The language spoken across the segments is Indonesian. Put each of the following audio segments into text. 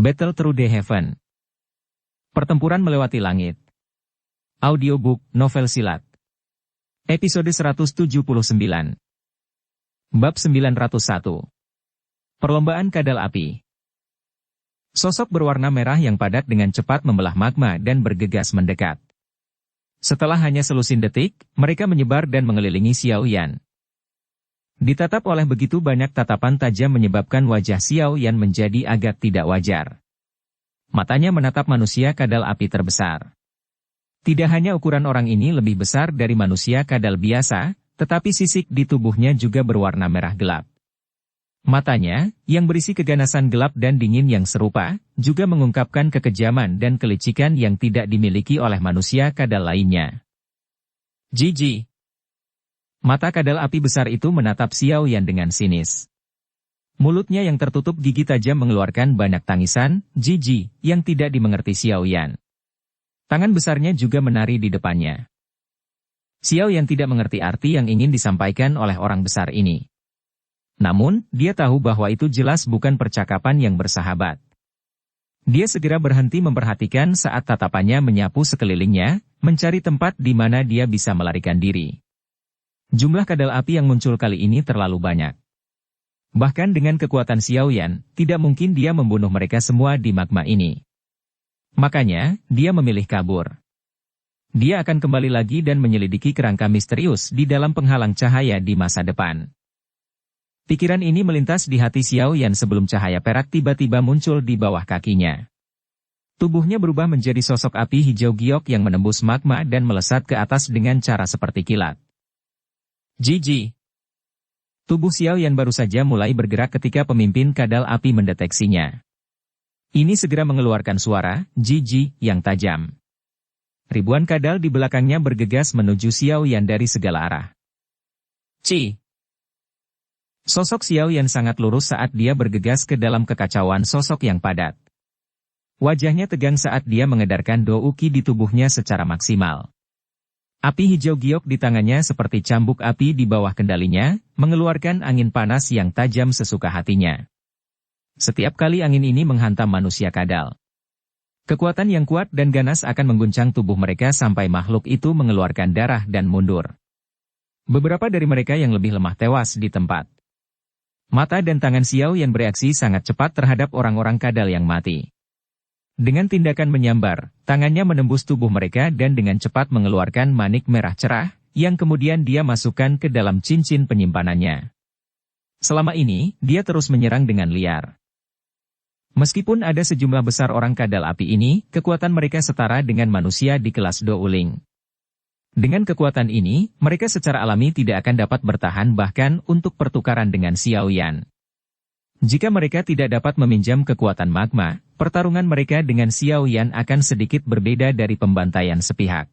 Battle Through the Heaven. Pertempuran melewati langit. Audiobook, novel silat. Episode 179. Bab 901. Perlombaan kadal api. Sosok berwarna merah yang padat dengan cepat membelah magma dan bergegas mendekat. Setelah hanya selusin detik, mereka menyebar dan mengelilingi Xiao Yan. Ditatap oleh begitu banyak tatapan tajam menyebabkan wajah Xiao Yan menjadi agak tidak wajar. Matanya menatap manusia kadal api terbesar. Tidak hanya ukuran orang ini lebih besar dari manusia kadal biasa, tetapi sisik di tubuhnya juga berwarna merah gelap. Matanya, yang berisi keganasan gelap dan dingin yang serupa, juga mengungkapkan kekejaman dan kelicikan yang tidak dimiliki oleh manusia kadal lainnya. Jijik. Mata kadal api besar itu menatap Xiao Yan dengan sinis. Mulutnya yang tertutup gigi tajam mengeluarkan banyak tangisan, jijik, yang tidak dimengerti Xiao Yan. Tangan besarnya juga menari di depannya. Xiao Yan tidak mengerti arti yang ingin disampaikan oleh orang besar ini. Namun, dia tahu bahwa itu jelas bukan percakapan yang bersahabat. Dia segera berhenti memperhatikan saat tatapannya menyapu sekelilingnya, mencari tempat di mana dia bisa melarikan diri. Jumlah kadal api yang muncul kali ini terlalu banyak. Bahkan dengan kekuatan Xiao Yan, tidak mungkin dia membunuh mereka semua di magma ini. Makanya, dia memilih kabur. Dia akan kembali lagi dan menyelidiki kerangka misterius di dalam penghalang cahaya di masa depan. Pikiran ini melintas di hati Xiao Yan sebelum cahaya perak tiba-tiba muncul di bawah kakinya. Tubuhnya berubah menjadi sosok api hijau giok yang menembus magma dan melesat ke atas dengan cara seperti kilat. Jijik. Tubuh Xiao Yan baru saja mulai bergerak ketika pemimpin kadal api mendeteksinya. Ini segera mengeluarkan suara, jijik, yang tajam. Ribuan kadal di belakangnya bergegas menuju Xiao Yan dari segala arah. Sosok Xiao Yan sangat lurus saat dia bergegas ke dalam kekacauan sosok yang padat. Wajahnya tegang saat dia mengedarkan douki di tubuhnya secara maksimal. Api hijau giok di tangannya seperti cambuk api di bawah kendalinya, mengeluarkan angin panas yang tajam sesuka hatinya. Setiap kali angin ini menghantam manusia kadal, kekuatan yang kuat dan ganas akan mengguncang tubuh mereka sampai makhluk itu mengeluarkan darah dan mundur. Beberapa dari mereka yang lebih lemah tewas di tempat. Mata dan tangan Xiao Yan bereaksi sangat cepat terhadap orang-orang kadal yang mati. Dengan tindakan menyambar, tangannya menembus tubuh mereka dan dengan cepat mengeluarkan manik merah cerah, yang kemudian dia masukkan ke dalam cincin penyimpanannya. Selama ini, dia terus menyerang dengan liar. Meskipun ada sejumlah besar orang kadal api ini, kekuatan mereka setara dengan manusia di kelas Douling. Dengan kekuatan ini, mereka secara alami tidak akan dapat bertahan bahkan untuk pertukaran dengan Xiao Yan. Jika mereka tidak dapat meminjam kekuatan magma, pertarungan mereka dengan Xiao Yan akan sedikit berbeda dari pembantaian sepihak.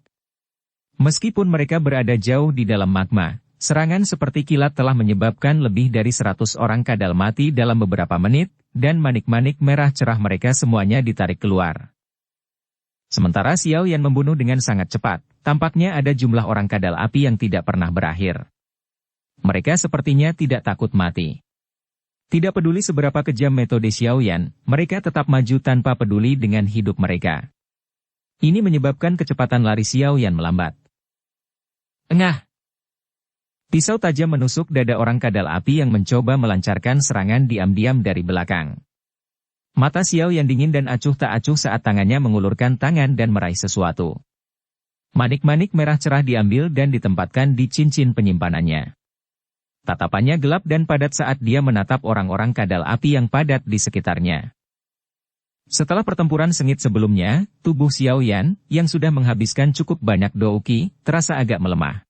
Meskipun mereka berada jauh di dalam magma, serangan seperti kilat telah menyebabkan lebih dari 100 orang kadal mati dalam beberapa menit, dan manik-manik merah cerah mereka semuanya ditarik keluar. Sementara Xiao Yan membunuh dengan sangat cepat, tampaknya ada jumlah orang kadal api yang tidak pernah berakhir. Mereka sepertinya tidak takut mati. Tidak peduli seberapa kejam metode Xiao Yan, mereka tetap maju tanpa peduli dengan hidup mereka. Ini menyebabkan kecepatan lari Xiao Yan melambat. Engah! Pisau tajam menusuk dada orang kadal api yang mencoba melancarkan serangan diam-diam dari belakang. Mata Xiao Yan dingin dan acuh tak acuh saat tangannya mengulurkan tangan dan meraih sesuatu. Manik-manik merah cerah diambil dan ditempatkan di cincin penyimpanannya. Tatapannya gelap dan padat saat dia menatap orang-orang kadal api yang padat di sekitarnya. Setelah pertempuran sengit sebelumnya, tubuh Xiao Yan, yang sudah menghabiskan cukup banyak douki, terasa agak melemah.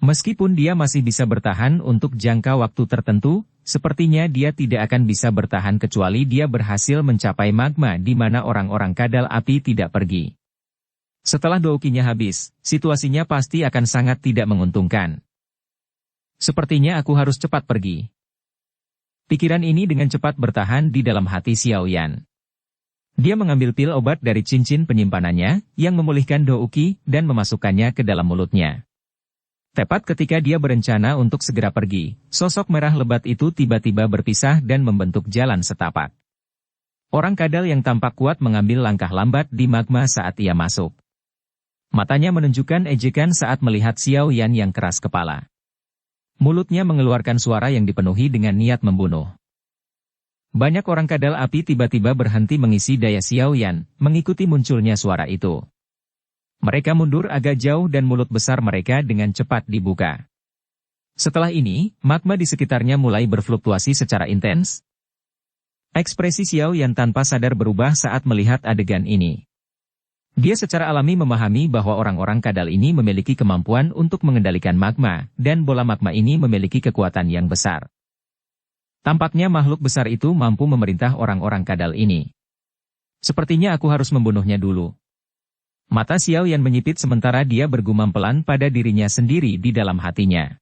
Meskipun dia masih bisa bertahan untuk jangka waktu tertentu, sepertinya dia tidak akan bisa bertahan kecuali dia berhasil mencapai magma di mana orang-orang kadal api tidak pergi. Setelah doukinya habis, situasinya pasti akan sangat tidak menguntungkan. Sepertinya aku harus cepat pergi. Pikiran ini dengan cepat bertahan di dalam hati Xiao Yan. Dia mengambil pil obat dari cincin penyimpanannya, yang memulihkan douki, dan memasukkannya ke dalam mulutnya. Tepat ketika dia berencana untuk segera pergi, sosok merah lebat itu tiba-tiba berpisah dan membentuk jalan setapak. Orang kadal yang tampak kuat mengambil langkah lambat di magma saat ia masuk. Matanya menunjukkan ejekan saat melihat Xiao Yan yang keras kepala. Mulutnya mengeluarkan suara yang dipenuhi dengan niat membunuh. Banyak orang kadal api tiba-tiba berhenti mengisi daya Xiao Yan, mengikuti munculnya suara itu. Mereka mundur agak jauh dan mulut besar mereka dengan cepat dibuka. Setelah ini, magma di sekitarnya mulai berfluktuasi secara intens. Ekspresi Xiao Yan tanpa sadar berubah saat melihat adegan ini. Dia secara alami memahami bahwa orang-orang kadal ini memiliki kemampuan untuk mengendalikan magma, dan bola magma ini memiliki kekuatan yang besar. Tampaknya makhluk besar itu mampu memerintah orang-orang kadal ini. Sepertinya aku harus membunuhnya dulu. Mata Xiao Yan menyipit sementara dia bergumam pelan pada dirinya sendiri di dalam hatinya.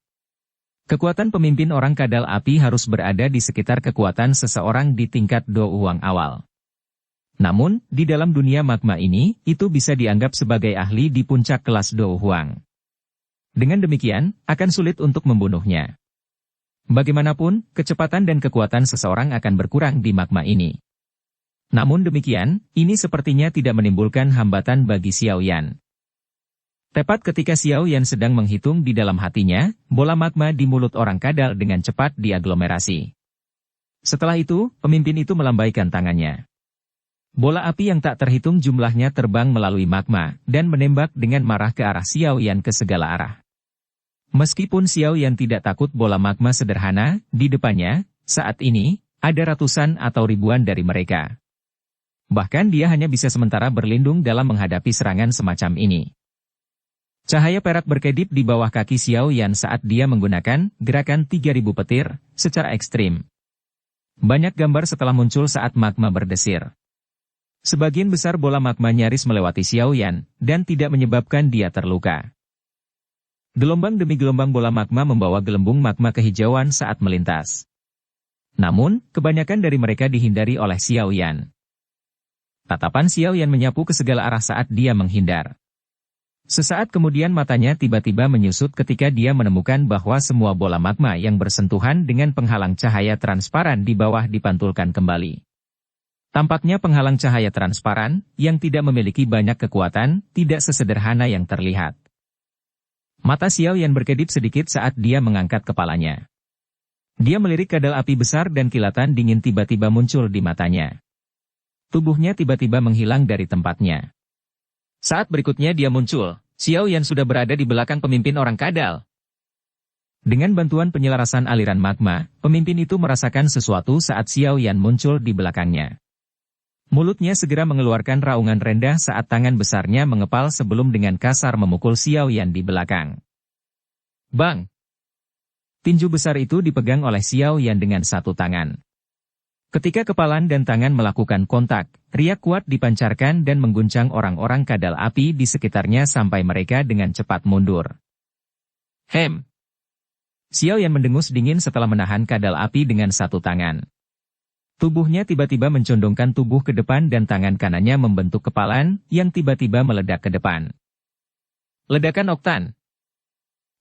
Kekuatan pemimpin orang kadal api harus berada di sekitar kekuatan seseorang di tingkat Do Huang awal. Namun, di dalam dunia magma ini, itu bisa dianggap sebagai ahli di puncak kelas Do Huang. Dengan demikian, akan sulit untuk membunuhnya. Bagaimanapun, kecepatan dan kekuatan seseorang akan berkurang di magma ini. Namun demikian, ini sepertinya tidak menimbulkan hambatan bagi Xiao Yan. Tepat ketika Xiao Yan sedang menghitung di dalam hatinya, bola magma di mulut orang kadal dengan cepat diaglomerasi. Setelah itu, pemimpin itu melambaikan tangannya. Bola api yang tak terhitung jumlahnya terbang melalui magma, dan menembak dengan marah ke arah Xiao Yan ke segala arah. Meskipun Xiao Yan tidak takut bola magma sederhana, di depannya, saat ini, ada ratusan atau ribuan dari mereka. Bahkan dia hanya bisa sementara berlindung dalam menghadapi serangan semacam ini. Cahaya perak berkedip di bawah kaki Xiao Yan saat dia menggunakan gerakan 3000 petir secara ekstrim. Banyak gambar setelah muncul saat magma berdesir. Sebagian besar bola magma nyaris melewati Xiao Yan dan tidak menyebabkan dia terluka. Gelombang demi gelombang bola magma membawa gelembung magma kehijauan saat melintas. Namun, kebanyakan dari mereka dihindari oleh Xiao Yan. Tatapan Xiao Yan menyapu ke segala arah saat dia menghindar. Sesaat kemudian matanya tiba-tiba menyusut ketika dia menemukan bahwa semua bola magma yang bersentuhan dengan penghalang cahaya transparan di bawah dipantulkan kembali. Tampaknya penghalang cahaya transparan, yang tidak memiliki banyak kekuatan, tidak sesederhana yang terlihat. Mata Xiao Yan berkedip sedikit saat dia mengangkat kepalanya. Dia melirik kadal api besar dan kilatan dingin tiba-tiba muncul di matanya. Tubuhnya tiba-tiba menghilang dari tempatnya. Saat berikutnya dia muncul, Xiao Yan sudah berada di belakang pemimpin orang kadal. Dengan bantuan penyelarasan aliran magma, pemimpin itu merasakan sesuatu saat Xiao Yan muncul di belakangnya. Mulutnya segera mengeluarkan raungan rendah saat tangan besarnya mengepal sebelum dengan kasar memukul Xiao Yan di belakang. Bang! Tinju besar itu dipegang oleh Xiao Yan dengan satu tangan. Ketika kepalan dan tangan melakukan kontak, riak kuat dipancarkan dan mengguncang orang-orang kadal api di sekitarnya sampai mereka dengan cepat mundur. Hem! Xiao Yan mendengus dingin setelah menahan kadal api dengan satu tangan. Tubuhnya tiba-tiba mencondongkan tubuh ke depan dan tangan kanannya membentuk kepalan yang tiba-tiba meledak ke depan. Ledakan oktan!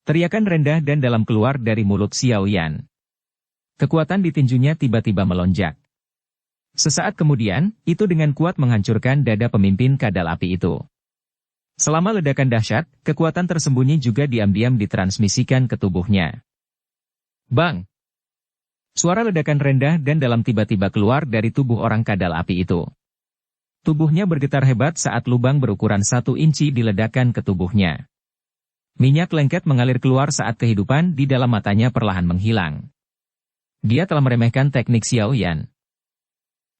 Teriakan rendah dan dalam keluar dari mulut Xiao Yan. Kekuatan di tinjunya tiba-tiba melonjak. Sesaat kemudian, itu dengan kuat menghancurkan dada pemimpin kadal api itu. Selama ledakan dahsyat, kekuatan tersembunyi juga diam-diam ditransmisikan ke tubuhnya. Bang! Suara ledakan rendah dan dalam tiba-tiba keluar dari tubuh orang kadal api itu. Tubuhnya bergetar hebat saat lubang berukuran 1 inci diledakkan ke tubuhnya. Minyak lengket mengalir keluar saat kehidupan di dalam matanya perlahan menghilang. Dia telah meremehkan teknik Xiao Yan.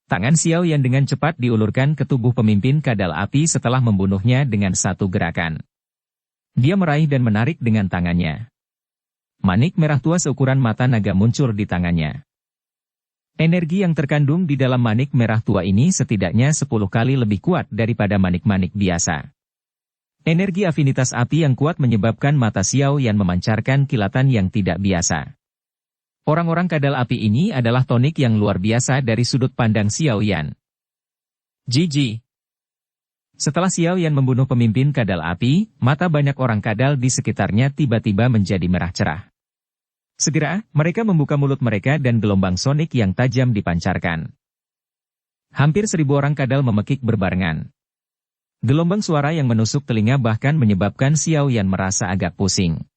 Tangan Xiao Yan dengan cepat diulurkan ke tubuh pemimpin kadal api setelah membunuhnya dengan satu gerakan. Dia meraih dan menarik dengan tangannya. Manik merah tua seukuran mata naga muncul di tangannya. Energi yang terkandung di dalam manik merah tua ini setidaknya 10 kali lebih kuat daripada manik-manik biasa. Energi afinitas api yang kuat menyebabkan mata Xiao Yan memancarkan kilatan yang tidak biasa. Orang-orang kadal api ini adalah tonik yang luar biasa dari sudut pandang Xiao Yan. Jiji. Setelah Xiao Yan membunuh pemimpin kadal api, mata banyak orang kadal di sekitarnya tiba-tiba menjadi merah cerah. Segera, mereka membuka mulut mereka dan gelombang sonik yang tajam dipancarkan. Hampir 1.000 orang kadal memekik berbarengan. Gelombang suara yang menusuk telinga bahkan menyebabkan Xiao Yan merasa agak pusing.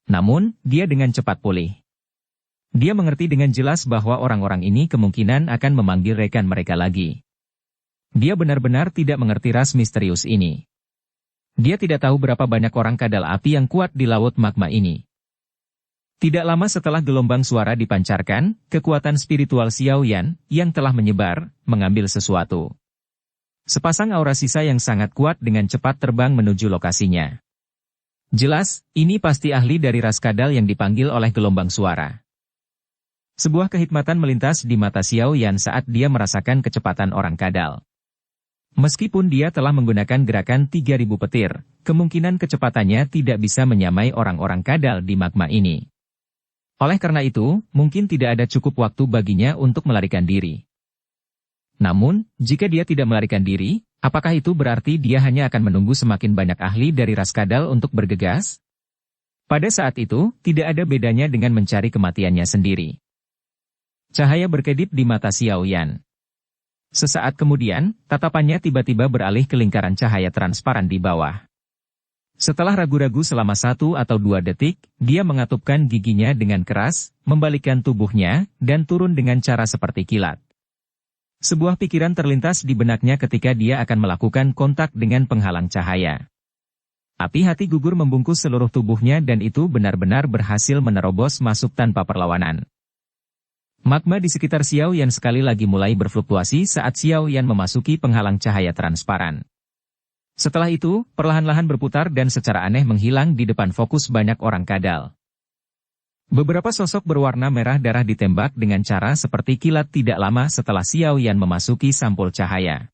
Namun, dia dengan cepat pulih. Dia mengerti dengan jelas bahwa orang-orang ini kemungkinan akan memanggil rekan mereka lagi. Dia benar-benar tidak mengerti ras misterius ini. Dia tidak tahu berapa banyak orang kadal api yang kuat di laut magma ini. Tidak lama setelah gelombang suara dipancarkan, kekuatan spiritual Xiao Yan, yang telah menyebar, mengambil sesuatu. Sepasang aura sisa yang sangat kuat dengan cepat terbang menuju lokasinya. Jelas, ini pasti ahli dari ras kadal yang dipanggil oleh gelombang suara. Sebuah kehikmatan melintas di mata Xiao Yan saat dia merasakan kecepatan orang kadal. Meskipun dia telah menggunakan gerakan 3.000 petir, kemungkinan kecepatannya tidak bisa menyamai orang-orang kadal di magma ini. Oleh karena itu, mungkin tidak ada cukup waktu baginya untuk melarikan diri. Namun, jika dia tidak melarikan diri, apakah itu berarti dia hanya akan menunggu semakin banyak ahli dari ras kadal untuk bergegas? Pada saat itu, tidak ada bedanya dengan mencari kematiannya sendiri. Cahaya berkedip di mata Xiao Yan. Sesaat kemudian, tatapannya tiba-tiba beralih ke lingkaran cahaya transparan di bawah. Setelah ragu-ragu selama 1 atau 2 detik, dia mengatupkan giginya dengan keras, membalikkan tubuhnya, dan turun dengan cara seperti kilat. Sebuah pikiran terlintas di benaknya ketika dia akan melakukan kontak dengan penghalang cahaya. Api hati gugur membungkus seluruh tubuhnya dan itu benar-benar berhasil menerobos masuk tanpa perlawanan. Magma di sekitar Xiao Yan sekali lagi mulai berfluktuasi saat Xiao Yan memasuki penghalang cahaya transparan. Setelah itu, perlahan-lahan berputar dan secara aneh menghilang di depan fokus banyak orang kadal. Beberapa sosok berwarna merah darah ditembak dengan cara seperti kilat tidak lama setelah Xiao Yan memasuki sampul cahaya.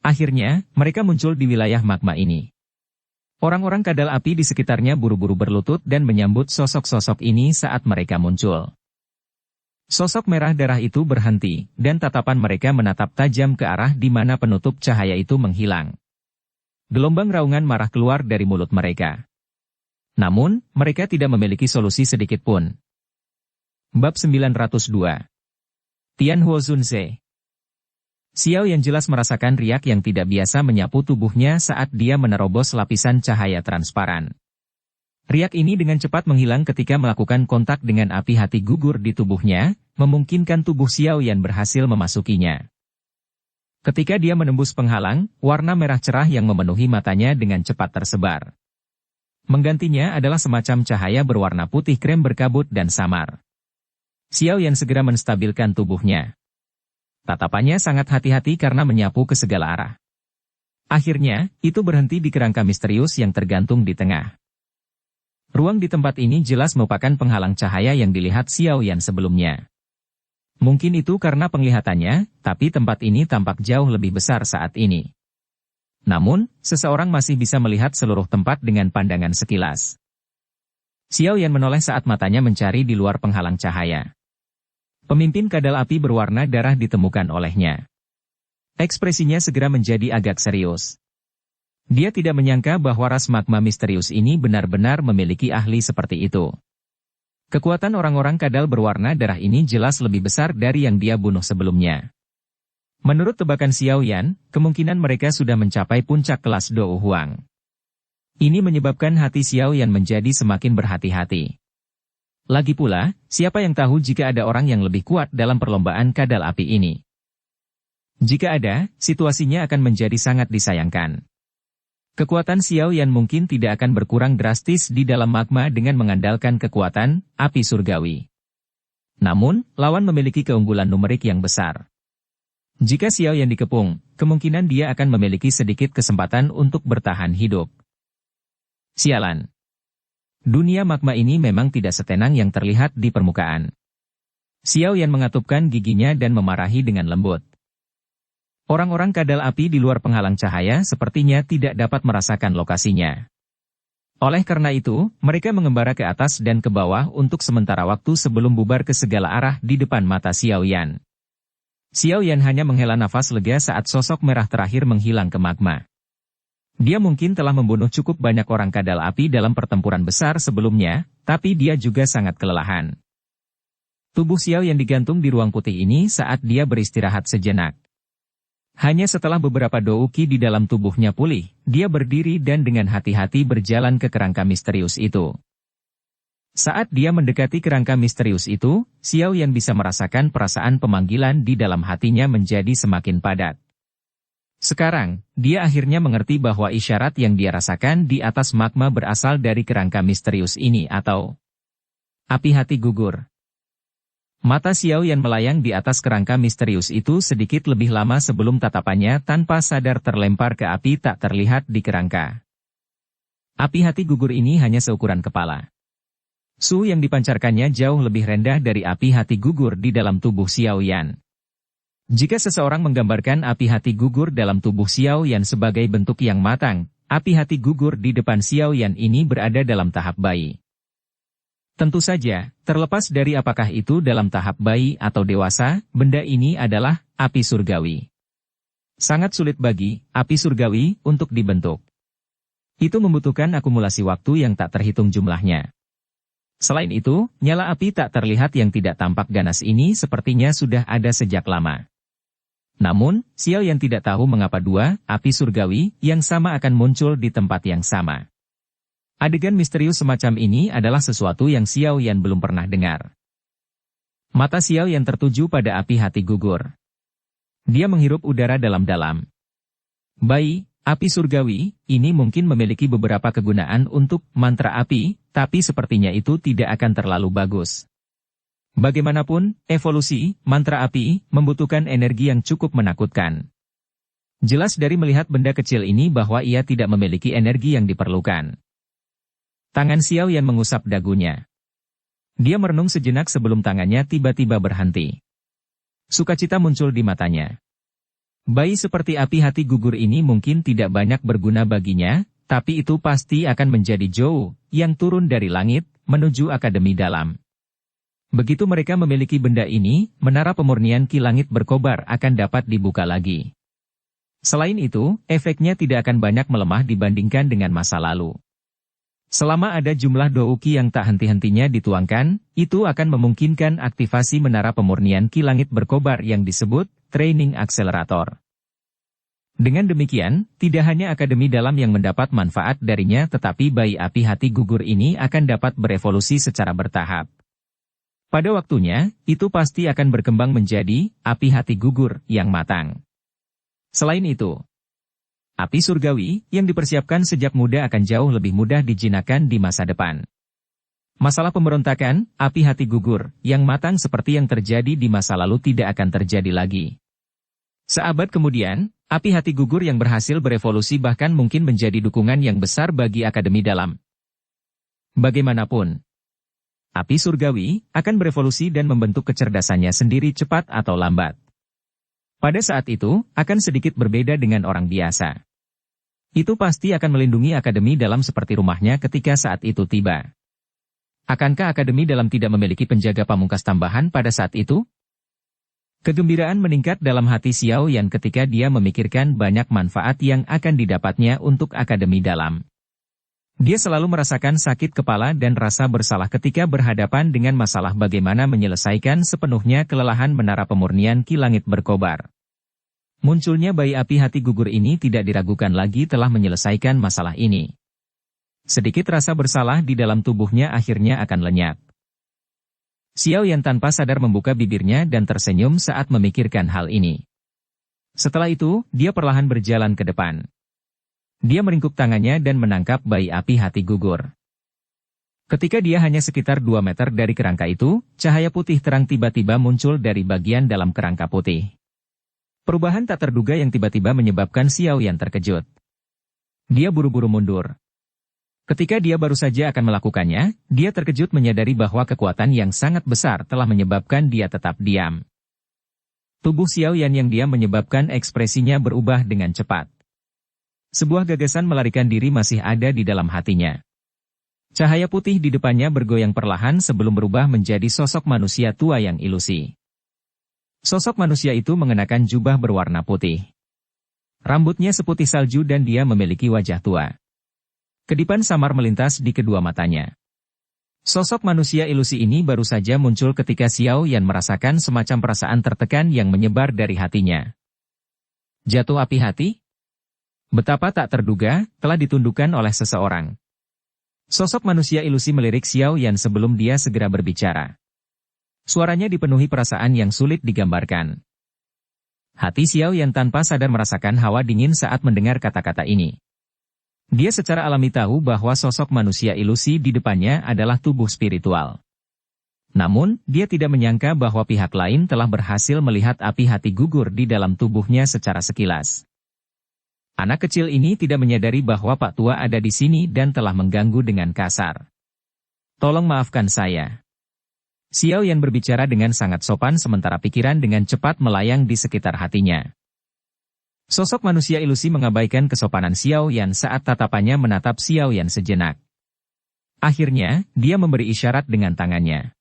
Akhirnya, mereka muncul di wilayah magma ini. Orang-orang kadal api di sekitarnya buru-buru berlutut dan menyambut sosok-sosok ini saat mereka muncul. Sosok merah darah itu berhenti, dan tatapan mereka menatap tajam ke arah di mana penutup cahaya itu menghilang. Gelombang raungan marah keluar dari mulut mereka. Namun, mereka tidak memiliki solusi sedikit pun. Bab 902 Tianhuo Zunze. Xiao yang jelas merasakan riak yang tidak biasa menyapu tubuhnya saat dia menerobos lapisan cahaya transparan. Riak ini dengan cepat menghilang ketika melakukan kontak dengan api hati gugur di tubuhnya, memungkinkan tubuh Xiao Yan berhasil memasukinya. Ketika dia menembus penghalang, warna merah cerah yang memenuhi matanya dengan cepat tersebar. Menggantinya adalah semacam cahaya berwarna putih krem berkabut dan samar. Xiao Yan segera menstabilkan tubuhnya. Tatapannya sangat hati-hati karena menyapu ke segala arah. Akhirnya, itu berhenti di kerangka misterius yang tergantung di tengah. Ruang di tempat ini jelas merupakan penghalang cahaya yang dilihat Xiao Yan sebelumnya. Mungkin itu karena penglihatannya, tapi tempat ini tampak jauh lebih besar saat ini. Namun, seseorang masih bisa melihat seluruh tempat dengan pandangan sekilas. Xiao Yan menoleh saat matanya mencari di luar penghalang cahaya. Pemimpin kadal api berwarna darah ditemukan olehnya. Ekspresinya segera menjadi agak serius. Dia tidak menyangka bahwa ras magma misterius ini benar-benar memiliki ahli seperti itu. Kekuatan orang-orang kadal berwarna darah ini jelas lebih besar dari yang dia bunuh sebelumnya. Menurut tebakan Xiao Yan, kemungkinan mereka sudah mencapai puncak kelas Dou Huang. Ini menyebabkan hati Xiao Yan menjadi semakin berhati-hati. Lagi pula, siapa yang tahu jika ada orang yang lebih kuat dalam perlombaan kadal api ini? Jika ada, situasinya akan menjadi sangat disayangkan. Kekuatan Xiao Yan mungkin tidak akan berkurang drastis di dalam magma dengan mengandalkan kekuatan api surgawi. Namun, lawan memiliki keunggulan numerik yang besar. Jika Xiao Yan dikepung, kemungkinan dia akan memiliki sedikit kesempatan untuk bertahan hidup. Sialan. Dunia magma ini memang tidak setenang yang terlihat di permukaan. Xiao Yan mengatupkan giginya dan memarahi dengan lembut. Orang-orang kadal api di luar penghalang cahaya sepertinya tidak dapat merasakan lokasinya. Oleh karena itu, mereka mengembara ke atas dan ke bawah untuk sementara waktu sebelum bubar ke segala arah di depan mata Xiao Yan. Xiao Yan hanya menghela nafas lega saat sosok merah terakhir menghilang ke magma. Dia mungkin telah membunuh cukup banyak orang kadal api dalam pertempuran besar sebelumnya, tapi dia juga sangat kelelahan. Tubuh Xiao Yan digantung di ruang putih ini saat dia beristirahat sejenak. Hanya setelah beberapa douki di dalam tubuhnya pulih, dia berdiri dan dengan hati-hati berjalan ke kerangka misterius itu. Saat dia mendekati kerangka misterius itu, Xiao Yan bisa merasakan perasaan pemanggilan di dalam hatinya menjadi semakin padat. Sekarang, dia akhirnya mengerti bahwa isyarat yang dia rasakan di atas magma berasal dari kerangka misterius ini atau api hati gugur. Mata Xiao Yan melayang di atas kerangka misterius itu sedikit lebih lama sebelum tatapannya tanpa sadar terlempar ke api tak terlihat di kerangka. Api hati gugur ini hanya seukuran kepala. Suhu yang dipancarkannya jauh lebih rendah dari api hati gugur di dalam tubuh Xiao Yan. Jika seseorang menggambarkan api hati gugur dalam tubuh Xiao Yan sebagai bentuk yang matang, api hati gugur di depan Xiao Yan ini berada dalam tahap bayi. Tentu saja, terlepas dari apakah itu dalam tahap bayi atau dewasa, benda ini adalah api surgawi. Sangat sulit bagi api surgawi untuk dibentuk. Itu membutuhkan akumulasi waktu yang tak terhitung jumlahnya. Selain itu, nyala api tak terlihat yang tidak tampak ganas ini sepertinya sudah ada sejak lama. Namun, Xiao Yan tidak tahu mengapa dua api surgawi yang sama akan muncul di tempat yang sama. Adegan misterius semacam ini adalah sesuatu yang Xiao Yan belum pernah dengar. Mata Xiao Yan tertuju pada api hati gugur. Dia menghirup udara dalam-dalam. Bayi, api surgawi, ini mungkin memiliki beberapa kegunaan untuk mantra api, tapi sepertinya itu tidak akan terlalu bagus. Bagaimanapun, evolusi mantra api membutuhkan energi yang cukup menakutkan. Jelas dari melihat benda kecil ini bahwa ia tidak memiliki energi yang diperlukan. Tangan Xiao Yan mengusap dagunya. Dia merenung sejenak sebelum tangannya tiba-tiba berhenti. Sukacita muncul di matanya. Bayi seperti api hati gugur ini mungkin tidak banyak berguna baginya, tapi itu pasti akan menjadi Zhou yang turun dari langit menuju Akademi Dalam. Begitu mereka memiliki benda ini, menara pemurnian Ki Langit berkobar akan dapat dibuka lagi. Selain itu, efeknya tidak akan banyak melemah dibandingkan dengan masa lalu. Selama ada jumlah douki yang tak henti-hentinya dituangkan, itu akan memungkinkan aktivasi menara pemurnian Ki Langit berkobar yang disebut Training Accelerator. Dengan demikian, tidak hanya Akademi Dalam yang mendapat manfaat darinya tetapi bayi api hati gugur ini akan dapat berevolusi secara bertahap. Pada waktunya, itu pasti akan berkembang menjadi api hati gugur yang matang. Selain itu, api surgawi yang dipersiapkan sejak muda akan jauh lebih mudah dijinakkan di masa depan. Masalah pemberontakan, api hati gugur, yang matang seperti yang terjadi di masa lalu tidak akan terjadi lagi. Seabad kemudian, api hati gugur yang berhasil berevolusi bahkan mungkin menjadi dukungan yang besar bagi Akademi Dalam. Bagaimanapun, api surgawi akan berevolusi dan membentuk kecerdasannya sendiri cepat atau lambat. Pada saat itu, akan sedikit berbeda dengan orang biasa. Itu pasti akan melindungi Akademi Dalam seperti rumahnya ketika saat itu tiba. Akankah Akademi Dalam tidak memiliki penjaga pamungkas tambahan pada saat itu? Kegembiraan meningkat dalam hati Xiao Yan ketika dia memikirkan banyak manfaat yang akan didapatnya untuk Akademi Dalam. Dia selalu merasakan sakit kepala dan rasa bersalah ketika berhadapan dengan masalah bagaimana menyelesaikan sepenuhnya kelelahan menara pemurnian Ki Langit berkobar. Munculnya bayi api hati gugur ini tidak diragukan lagi telah menyelesaikan masalah ini. Sedikit rasa bersalah di dalam tubuhnya akhirnya akan lenyap. Xiao Yan tanpa sadar membuka bibirnya dan tersenyum saat memikirkan hal ini. Setelah itu, dia perlahan berjalan ke depan. Dia meringkuk tangannya dan menangkap bayi api hati gugur. Ketika dia hanya sekitar 2 meter dari kerangka itu, cahaya putih terang tiba-tiba muncul dari bagian dalam kerangka putih. Perubahan tak terduga yang tiba-tiba menyebabkan Xiao Yan terkejut. Dia buru-buru mundur. Ketika dia baru saja akan melakukannya, dia terkejut menyadari bahwa kekuatan yang sangat besar telah menyebabkan dia tetap diam. Tubuh Xiao Yan yang diam menyebabkan ekspresinya berubah dengan cepat. Sebuah gagasan melarikan diri masih ada di dalam hatinya. Cahaya putih di depannya bergoyang perlahan sebelum berubah menjadi sosok manusia tua yang ilusi. Sosok manusia itu mengenakan jubah berwarna putih. Rambutnya seputih salju dan dia memiliki wajah tua. Kedipan samar melintas di kedua matanya. Sosok manusia ilusi ini baru saja muncul ketika Xiao Yan merasakan semacam perasaan tertekan yang menyebar dari hatinya. Jatuh api hati? Betapa tak terduga, telah ditundukkan oleh seseorang. Sosok manusia ilusi melirik Xiao Yan sebelum dia segera berbicara. Suaranya dipenuhi perasaan yang sulit digambarkan. Hati Xiao Yan tanpa sadar merasakan hawa dingin saat mendengar kata-kata ini. Dia secara alami tahu bahwa sosok manusia ilusi di depannya adalah tubuh spiritual. Namun, dia tidak menyangka bahwa pihak lain telah berhasil melihat api hati gugur di dalam tubuhnya secara sekilas. Anak kecil ini tidak menyadari bahwa Pak Tua ada di sini dan telah mengganggu dengan kasar. Tolong maafkan saya. Xiao Yan berbicara dengan sangat sopan sementara pikiran dengan cepat melayang di sekitar hatinya. Sosok manusia ilusi mengabaikan kesopanan Xiao Yan saat tatapannya menatap Xiao Yan sejenak. Akhirnya, dia memberi isyarat dengan tangannya.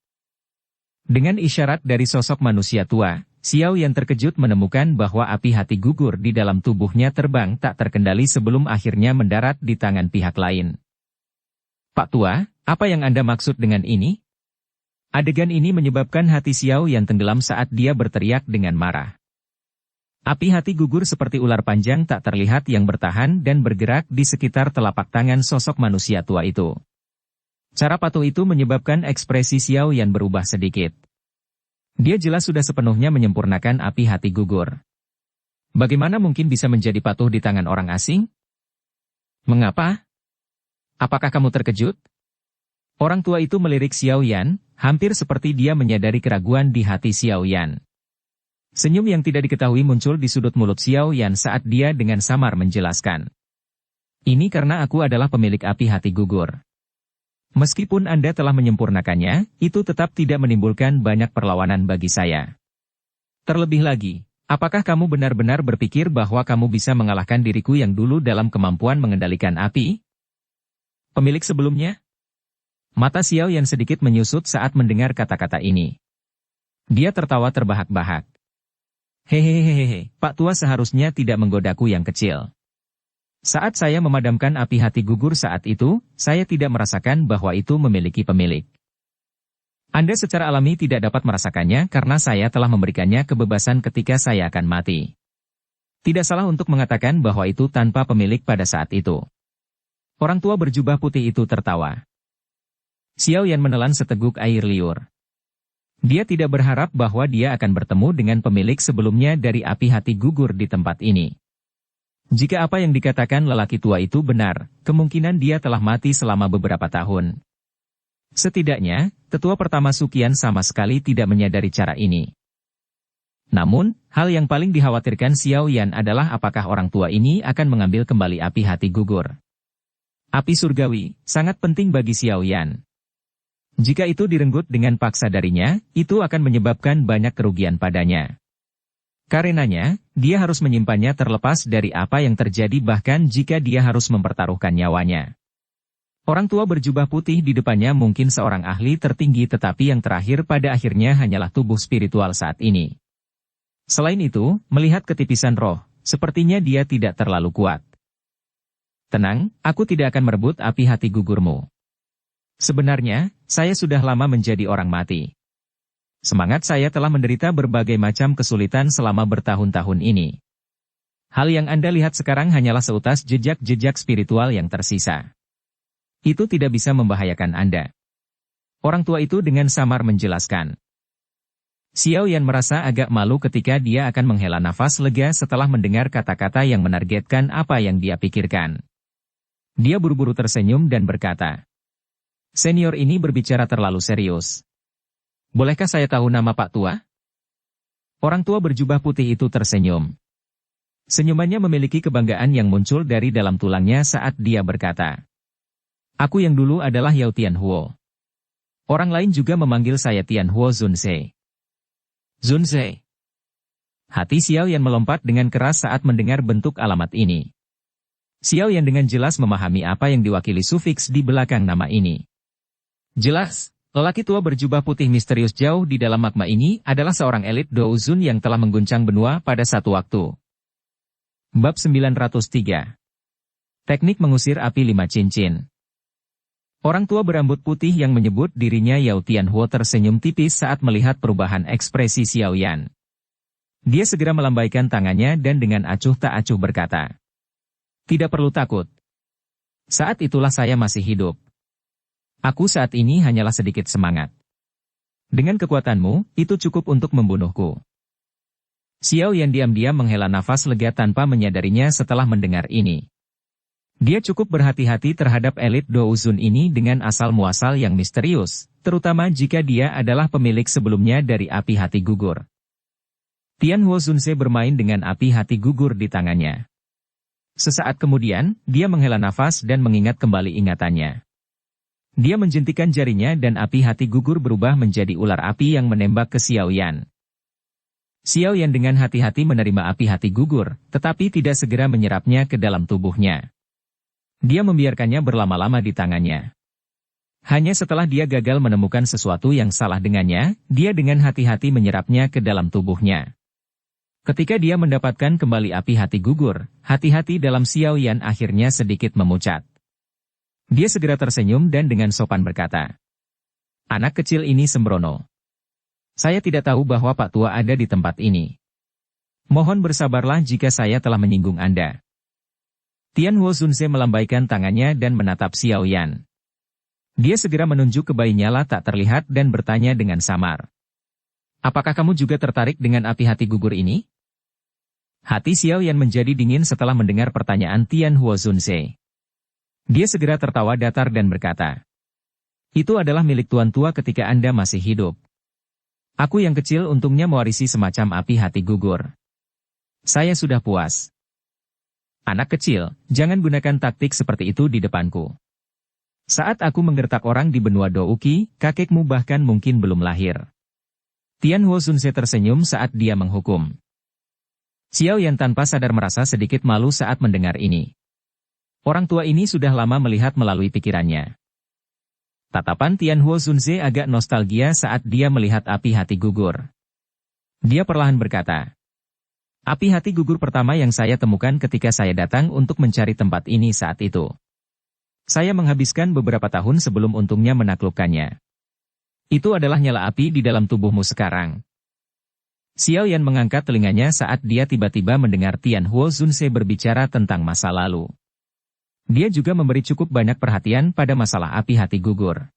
Dengan isyarat dari sosok manusia tua, Xiao Yan terkejut menemukan bahwa api hati gugur di dalam tubuhnya terbang tak terkendali sebelum akhirnya mendarat di tangan pihak lain. Pak Tua, apa yang Anda maksud dengan ini? Adegan ini menyebabkan hati Xiao Yan tenggelam saat dia berteriak dengan marah. Api hati gugur seperti ular panjang tak terlihat yang bertahan dan bergerak di sekitar telapak tangan sosok manusia tua itu. Cara patuh itu menyebabkan ekspresi Xiao Yan berubah sedikit. Dia jelas sudah sepenuhnya menyempurnakan api hati gugur. Bagaimana mungkin bisa menjadi patuh di tangan orang asing? Mengapa? Apakah kamu terkejut? Orang tua itu melirik Xiao Yan, hampir seperti dia menyadari keraguan di hati Xiao Yan. Senyum yang tidak diketahui muncul di sudut mulut Xiao Yan saat dia dengan samar menjelaskan. Ini karena aku adalah pemilik api hati gugur. Meskipun Anda telah menyempurnakannya, itu tetap tidak menimbulkan banyak perlawanan bagi saya. Terlebih lagi, apakah kamu benar-benar berpikir bahwa kamu bisa mengalahkan diriku yang dulu dalam kemampuan mengendalikan api? Pemilik sebelumnya? Mata Xiao Yan sedikit menyusut saat mendengar kata-kata ini. Dia tertawa terbahak-bahak. Hehehehe, Pak Tua seharusnya tidak menggodaku yang kecil. Saat saya memadamkan api hati gugur saat itu, saya tidak merasakan bahwa itu memiliki pemilik. Anda secara alami tidak dapat merasakannya karena saya telah memberikannya kebebasan ketika saya akan mati. Tidak salah untuk mengatakan bahwa itu tanpa pemilik pada saat itu. Orang tua berjubah putih itu tertawa. Xiao Yan menelan seteguk air liur. Dia tidak berharap bahwa dia akan bertemu dengan pemilik sebelumnya dari api hati gugur di tempat ini. Jika apa yang dikatakan lelaki tua itu benar, kemungkinan dia telah mati selama beberapa tahun. Setidaknya, tetua pertama Sukian sama sekali tidak menyadari cara ini. Namun, hal yang paling dikhawatirkan Xiao Yan adalah apakah orang tua ini akan mengambil kembali api hati gugur. Api surgawi, sangat penting bagi Xiao Yan. Jika itu direnggut dengan paksa darinya, itu akan menyebabkan banyak kerugian padanya. Karenanya, dia harus menyimpannya terlepas dari apa yang terjadi bahkan jika dia harus mempertaruhkan nyawanya. Orang tua berjubah putih di depannya mungkin seorang ahli tertinggi tetapi yang terakhir pada akhirnya hanyalah tubuh spiritual saat ini. Selain itu, melihat ketipisan roh, sepertinya dia tidak terlalu kuat. Tenang, aku tidak akan merebut api hati gugurmu. Sebenarnya, saya sudah lama menjadi orang mati. Semangat saya telah menderita berbagai macam kesulitan selama bertahun-tahun ini. Hal yang Anda lihat sekarang hanyalah seutas jejak-jejak spiritual yang tersisa. Itu tidak bisa membahayakan Anda. Orang tua itu dengan samar menjelaskan. Xiao Yan merasa agak malu ketika dia akan menghela nafas lega setelah mendengar kata-kata yang menargetkan apa yang dia pikirkan. Dia buru-buru tersenyum dan berkata, "Senior ini berbicara terlalu serius. Bolehkah saya tahu nama Pak Tua?" Orang tua berjubah putih itu tersenyum. Senyumannya memiliki kebanggaan yang muncul dari dalam tulangnya saat dia berkata, "Aku yang dulu adalah Yao Tianhuo. Orang lain juga memanggil saya Tianhuo Zunze." Zunze. Hati Xiao Yan melompat dengan keras saat mendengar bentuk alamat ini. Xiao Yan dengan jelas memahami apa yang diwakili sufiks di belakang nama ini. Jelas. Lelaki tua berjubah putih misterius jauh di dalam magma ini adalah seorang elit Douzun yang telah mengguncang benua pada satu waktu. Bab 903. Teknik mengusir api 5 cincin. Orang tua berambut putih yang menyebut dirinya Yao Tianhuo tersenyum tipis saat melihat perubahan ekspresi Xiao Yan. Dia segera melambaikan tangannya dan dengan acuh tak acuh berkata, "Tidak perlu takut. Saat itulah saya masih hidup. Aku saat ini hanyalah sedikit semangat. Dengan kekuatanmu, itu cukup untuk membunuhku." Xiao Yan diam-diam menghela nafas lega tanpa menyadarinya setelah mendengar ini. Dia cukup berhati-hati terhadap elit Douzun ini dengan asal-muasal yang misterius, terutama jika dia adalah pemilik sebelumnya dari api hati gugur. Tian Huo Zunze bermain dengan api hati gugur di tangannya. Sesaat kemudian, dia menghela nafas dan mengingat kembali ingatannya. Dia menjentikan jarinya dan api hati gugur berubah menjadi ular api yang menembak ke Xiao Yan. Xiao Yan dengan hati-hati menerima api hati gugur, tetapi tidak segera menyerapnya ke dalam tubuhnya. Dia membiarkannya berlama-lama di tangannya. Hanya setelah dia gagal menemukan sesuatu yang salah dengannya, dia dengan hati-hati menyerapnya ke dalam tubuhnya. Ketika dia mendapatkan kembali api hati gugur, hati-hati dalam Xiao Yan akhirnya sedikit memucat. Dia segera tersenyum dan dengan sopan berkata, "Anak kecil ini sembrono. Saya tidak tahu bahwa Pak Tua ada di tempat ini. Mohon bersabarlah jika saya telah menyinggung Anda." Tian Huo Zunze melambaikan tangannya dan menatap Xiao Yan. Dia segera menunjuk ke bayi nyala tak terlihat dan bertanya dengan samar, "Apakah kamu juga tertarik dengan api hati gugur ini?" Hati Xiao Yan menjadi dingin setelah mendengar pertanyaan Tian Huo Zunze. Dia segera tertawa datar dan berkata, "Itu adalah milik Tuan Tua ketika Anda masih hidup. Aku yang kecil untungnya mewarisi semacam api hati gugur. Saya sudah puas. Anak kecil, jangan gunakan taktik seperti itu di depanku. Saat aku menggertak orang di benua Douki, kakekmu bahkan mungkin belum lahir." Tian Huo Zunze tersenyum saat dia menghukum. Xiao Yan tanpa sadar merasa sedikit malu saat mendengar ini. Orang tua ini sudah lama melihat melalui pikirannya. Tatapan Tian Huo Zunze agak nostalgia saat dia melihat api hati gugur. Dia perlahan berkata, "Api hati gugur pertama yang saya temukan ketika saya datang untuk mencari tempat ini saat itu. Saya menghabiskan beberapa tahun sebelum untungnya menaklukkannya. Itu adalah nyala api di dalam tubuhmu sekarang." Xiao Yan mengangkat telinganya saat dia tiba-tiba mendengar Tian Huo Zunze berbicara tentang masa lalu. Dia juga memberi cukup banyak perhatian pada masalah api hati gugur.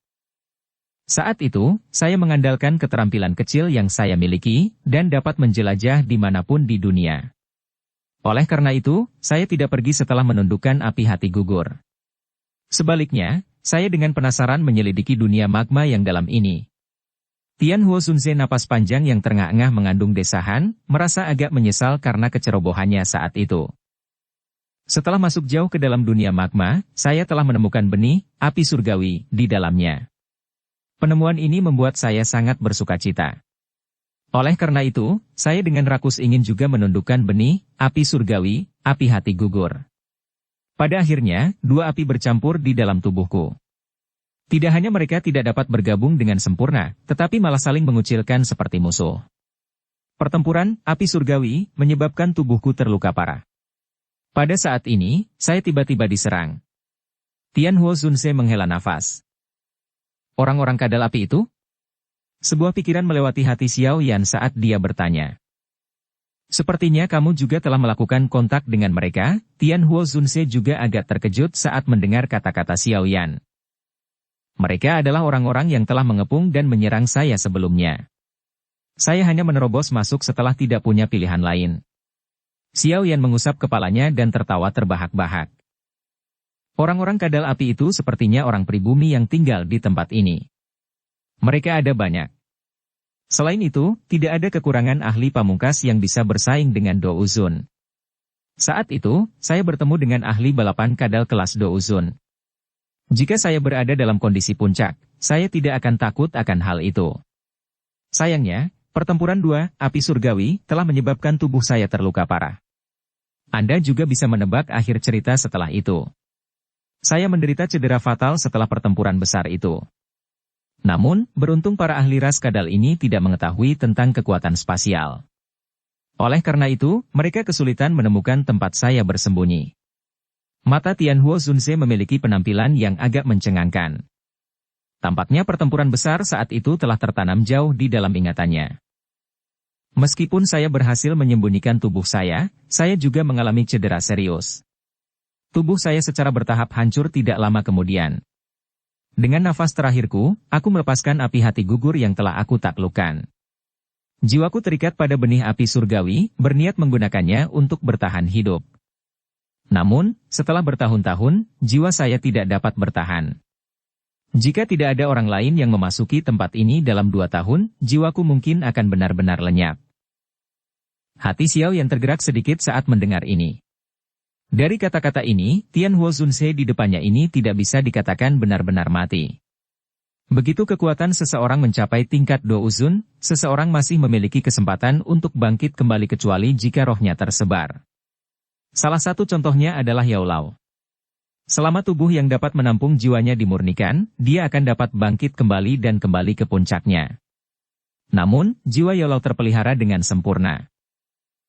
"Saat itu, saya mengandalkan keterampilan kecil yang saya miliki, dan dapat menjelajah dimanapun di dunia. Oleh karena itu, saya tidak pergi setelah menundukkan api hati gugur. Sebaliknya, saya dengan penasaran menyelidiki dunia magma yang dalam ini." Tian Huo Zunze napas panjang yang terengah-engah mengandung desahan, merasa agak menyesal karena kecerobohannya saat itu. "Setelah masuk jauh ke dalam dunia magma, saya telah menemukan benih, api surgawi, di dalamnya. Penemuan ini membuat saya sangat bersukacita. Oleh karena itu, saya dengan rakus ingin juga menundukkan benih, api surgawi, api hati gugur. Pada akhirnya, dua api bercampur di dalam tubuhku. Tidak hanya mereka tidak dapat bergabung dengan sempurna, tetapi malah saling mengucilkan seperti musuh. Pertempuran, api surgawi, menyebabkan tubuhku terluka parah. Pada saat ini, saya tiba-tiba diserang." Tian Huo Zunze menghela nafas. "Orang-orang kadal api itu?" Sebuah pikiran melewati hati Xiao Yan saat dia bertanya. "Sepertinya kamu juga telah melakukan kontak dengan mereka." Tian Huo Zunze juga agak terkejut saat mendengar kata-kata Xiao Yan. "Mereka adalah orang-orang yang telah mengepung dan menyerang saya sebelumnya. Saya hanya menerobos masuk setelah tidak punya pilihan lain." Xiao Yan mengusap kepalanya dan tertawa terbahak-bahak. "Orang-orang kadal api itu sepertinya orang pribumi yang tinggal di tempat ini. Mereka ada banyak. Selain itu, tidak ada kekurangan ahli pamungkas yang bisa bersaing dengan Douzun. Saat itu, saya bertemu dengan ahli balapan kadal kelas Douzun. Jika saya berada dalam kondisi puncak, saya tidak akan takut akan hal itu. Sayangnya, pertempuran dua, api surgawi, telah menyebabkan tubuh saya terluka parah. Anda juga bisa menebak akhir cerita setelah itu. Saya menderita cedera fatal setelah pertempuran besar itu. Namun, beruntung para ahli ras kadal ini tidak mengetahui tentang kekuatan spasial. Oleh karena itu, mereka kesulitan menemukan tempat saya bersembunyi." Mata Tian Huo Zunze memiliki penampilan yang agak mencengangkan. Tampaknya pertempuran besar saat itu telah tertanam jauh di dalam ingatannya. Meskipun saya berhasil menyembunyikan tubuh saya juga mengalami cedera serius. Tubuh saya secara bertahap hancur tidak lama kemudian. Dengan nafas terakhirku, aku melepaskan api hati gugur yang telah aku taklukkan. Jiwaku terikat pada benih api surgawi, berniat menggunakannya untuk bertahan hidup. Namun, setelah bertahun-tahun, jiwa saya tidak dapat bertahan. Jika tidak ada orang lain yang memasuki tempat ini dalam 2 tahun, jiwaku mungkin akan benar-benar lenyap. Hati Xiao yang tergerak sedikit saat mendengar ini. Dari kata-kata ini, Tian Huo Zunse di depannya ini tidak bisa dikatakan benar-benar mati. Begitu kekuatan seseorang mencapai tingkat Do Uzun, seseorang masih memiliki kesempatan untuk bangkit kembali kecuali jika rohnya tersebar. Salah satu contohnya adalah Yao Lao. Selama tubuh yang dapat menampung jiwanya dimurnikan, dia akan dapat bangkit kembali dan kembali ke puncaknya. Namun, jiwa Yao Lao terpelihara dengan sempurna.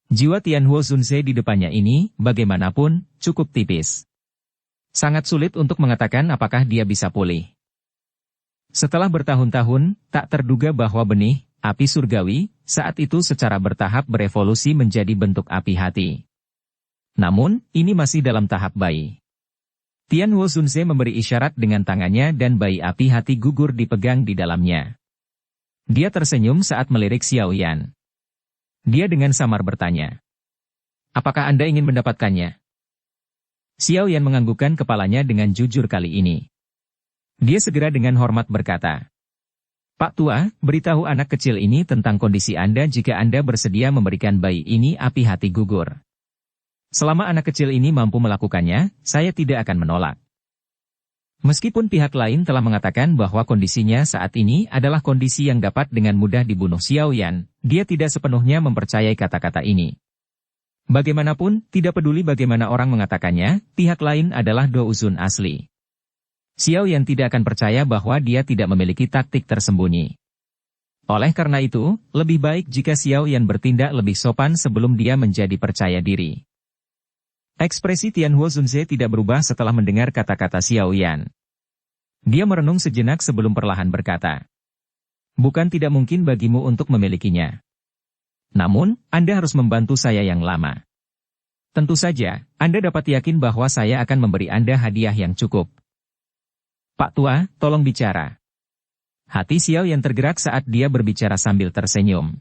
Jiwa Tian Huo Zunse di depannya ini, bagaimanapun, cukup tipis. Sangat sulit untuk mengatakan apakah dia bisa pulih. Setelah bertahun-tahun, tak terduga bahwa benih, api surgawi, saat itu secara bertahap berevolusi menjadi bentuk api hati. Namun, ini masih dalam tahap bayi. Tian Huo Zunse memberi isyarat dengan tangannya dan bayi api hati gugur dipegang di dalamnya. Dia tersenyum saat melirik Xiao Yan. Dia dengan samar bertanya, "Apakah Anda ingin mendapatkannya?" Xiao Yan menganggukkan kepalanya dengan jujur kali ini. Dia segera dengan hormat berkata, "Pak Tua, beritahu anak kecil ini tentang kondisi Anda jika Anda bersedia memberikan bayi ini api hati gugur. Selama anak kecil ini mampu melakukannya, saya tidak akan menolak." Meskipun pihak lain telah mengatakan bahwa kondisinya saat ini adalah kondisi yang dapat dengan mudah dibunuh Xiao Yan, dia tidak sepenuhnya mempercayai kata-kata ini. Bagaimanapun, tidak peduli bagaimana orang mengatakannya, pihak lain adalah Do Uzun asli. Xiao Yan tidak akan percaya bahwa dia tidak memiliki taktik tersembunyi. Oleh karena itu, lebih baik jika Xiao Yan bertindak lebih sopan sebelum dia menjadi percaya diri. Ekspresi Tian Huo Zunse tidak berubah setelah mendengar kata-kata Xiao Yan. Dia merenung sejenak sebelum perlahan berkata, "Bukan tidak mungkin bagimu untuk memilikinya. Namun, Anda harus membantu saya yang lama. Tentu saja, Anda dapat yakin bahwa saya akan memberi Anda hadiah yang cukup." "Pak Tua, tolong bicara." Hati Xiao Yan tergerak saat dia berbicara sambil tersenyum.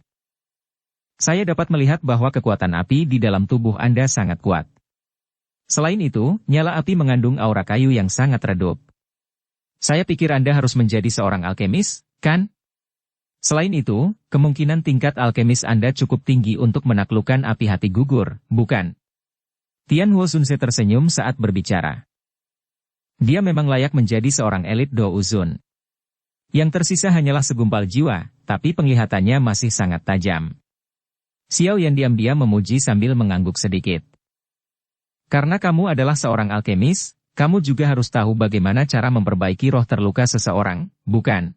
"Saya dapat melihat bahwa kekuatan api di dalam tubuh Anda sangat kuat. Selain itu, nyala api mengandung aura kayu yang sangat redup. Saya pikir Anda harus menjadi seorang alkemis, kan? Selain itu, kemungkinan tingkat alkemis Anda cukup tinggi untuk menaklukkan api hati gugur, bukan?" Tian Huo Zunse tersenyum saat berbicara. Dia memang layak menjadi seorang elit Do Uzun. Yang tersisa hanyalah segumpal jiwa, tapi penglihatannya masih sangat tajam. Xiao Yan diam-diam memuji sambil mengangguk sedikit. "Karena kamu adalah seorang alkemis, kamu juga harus tahu bagaimana cara memperbaiki roh terluka seseorang, bukan?"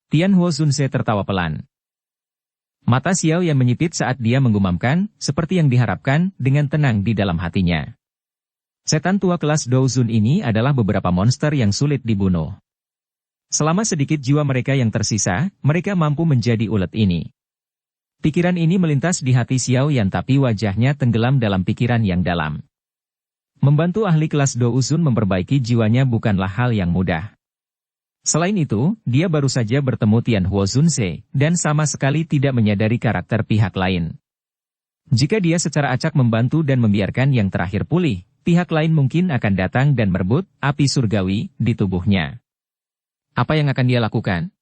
Tian Huo Zunse tertawa pelan. Mata Xiao Yan menyipit saat dia menggumamkan, seperti yang diharapkan, dengan tenang di dalam hatinya. Setan tua kelas Do Uzun ini adalah beberapa monster yang sulit dibunuh. Selama sedikit jiwa mereka yang tersisa, mereka mampu menjadi ulet ini. Pikiran ini melintas di hati Xiao Yan tapi wajahnya tenggelam dalam pikiran yang dalam. Membantu ahli kelas Do Uzun memperbaiki jiwanya bukanlah hal yang mudah. Selain itu, dia baru saja bertemu Tian Huo Zunse, dan sama sekali tidak menyadari karakter pihak lain. Jika dia secara acak membantu dan membiarkan yang terakhir pulih, pihak lain mungkin akan datang dan merebut api surgawi di tubuhnya. Apa yang akan dia lakukan?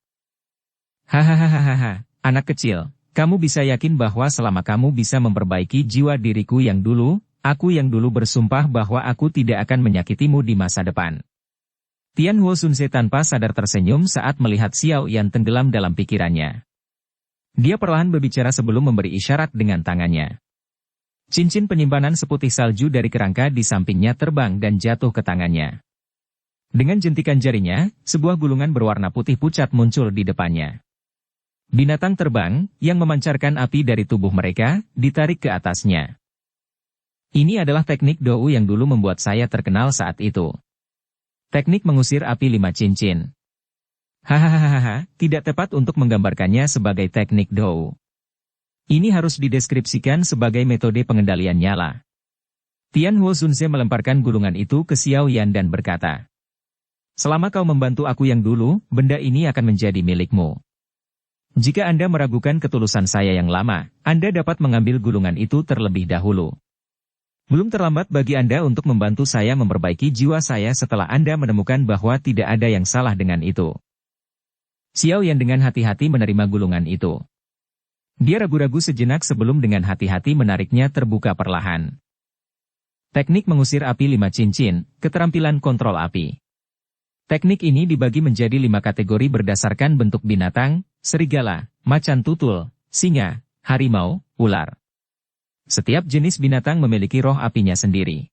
Hahaha, anak kecil, kamu bisa yakin bahwa selama kamu bisa memperbaiki jiwa diriku yang dulu, aku yang dulu bersumpah bahwa aku tidak akan menyakitimu di masa depan. Tian Huo Zunse tanpa sadar tersenyum saat melihat Xiao Yan tenggelam dalam pikirannya. Dia perlahan berbicara sebelum memberi isyarat dengan tangannya. Cincin penyimpanan seputih salju dari kerangka di sampingnya terbang dan jatuh ke tangannya. Dengan jentikan jarinya, sebuah gulungan berwarna putih pucat muncul di depannya. Binatang terbang, yang memancarkan api dari tubuh mereka, ditarik ke atasnya. Ini adalah teknik Dou yang dulu membuat saya terkenal saat itu. Teknik mengusir api 5 cincin. Hahaha, tidak tepat untuk menggambarkannya sebagai teknik Dou. Ini harus dideskripsikan sebagai metode pengendalian nyala. Tianhuo Zunze melemparkan gulungan itu ke Xiao Yan dan berkata, "Selama kau membantu aku yang dulu, benda ini akan menjadi milikmu. Jika Anda meragukan ketulusan saya yang lama, Anda dapat mengambil gulungan itu terlebih dahulu. Belum terlambat bagi Anda untuk membantu saya memperbaiki jiwa saya setelah Anda menemukan bahwa tidak ada yang salah dengan itu." Xiao Yan dengan hati-hati menerima gulungan itu. Dia ragu-ragu sejenak sebelum dengan hati-hati menariknya terbuka perlahan. Teknik mengusir api 5 cincin, keterampilan kontrol api. Teknik ini dibagi menjadi 5 kategori berdasarkan bentuk binatang, serigala, macan tutul, singa, harimau, ular. Setiap jenis binatang memiliki roh apinya sendiri.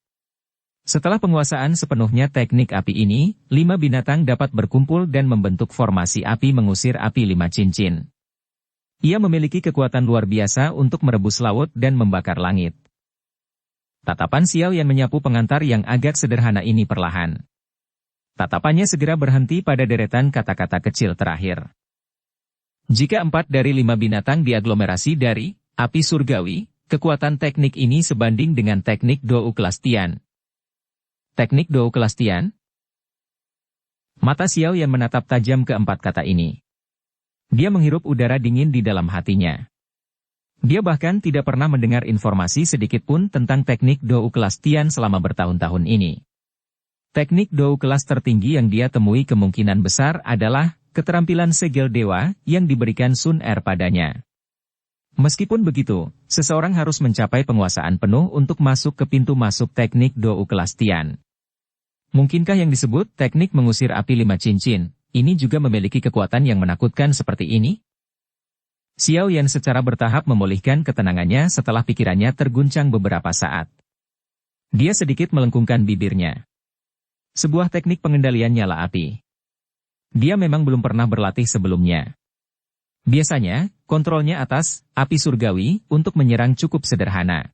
Setelah penguasaan sepenuhnya teknik api ini, 5 binatang dapat berkumpul dan membentuk formasi api mengusir api 5 cincin. Ia memiliki kekuatan luar biasa untuk merebus laut dan membakar langit. Tatapan Xiao Yan menyapu pengantar yang agak sederhana ini perlahan. Tatapannya segera berhenti pada deretan kata-kata kecil terakhir. Jika 4 dari 5 binatang diaglomerasi dari api surgawi, kekuatan teknik ini sebanding dengan teknik Dou kelas Tian. Teknik Dou kelas Tian? Mata Xiao Yan menatap tajam ke 4 kata ini. Dia menghirup udara dingin di dalam hatinya. Dia bahkan tidak pernah mendengar informasi sedikit pun tentang teknik Dou kelas Tian selama bertahun-tahun ini. Teknik Dou kelas tertinggi yang dia temui kemungkinan besar adalah keterampilan segel dewa yang diberikan Sun Er padanya. Meskipun begitu, seseorang harus mencapai penguasaan penuh untuk masuk ke pintu masuk teknik Dou kelas Tian. Mungkinkah yang disebut teknik mengusir api 5 cincin, ini juga memiliki kekuatan yang menakutkan seperti ini? Xiao Yan secara bertahap memulihkan ketenangannya setelah pikirannya terguncang beberapa saat. Dia sedikit melengkungkan bibirnya. Sebuah teknik pengendalian nyala api. Dia memang belum pernah berlatih sebelumnya. Biasanya, kontrolnya atas api surgawi untuk menyerang cukup sederhana.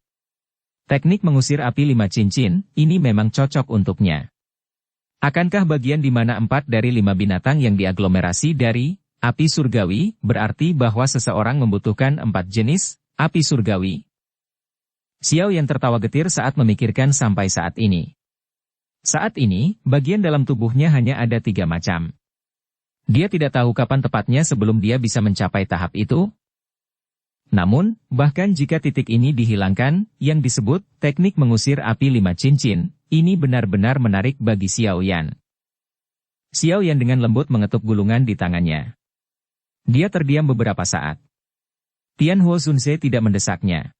Teknik mengusir api 5 cincin, ini memang cocok untuknya. Akankah bagian di mana 4 dari 5 binatang yang diaglomerasi dari api surgawi, berarti bahwa seseorang membutuhkan 4 jenis api surgawi? Xiao Yan tertawa getir saat memikirkan sampai saat ini. Saat ini, bagian dalam tubuhnya hanya ada 3 macam. Dia tidak tahu kapan tepatnya sebelum dia bisa mencapai tahap itu. Namun, bahkan jika titik ini dihilangkan, yang disebut teknik mengusir api 5 cincin, ini benar-benar menarik bagi Xiao Yan. Xiao Yan dengan lembut mengetuk gulungan di tangannya. Dia terdiam beberapa saat. Tianhuo Zunze tidak mendesaknya.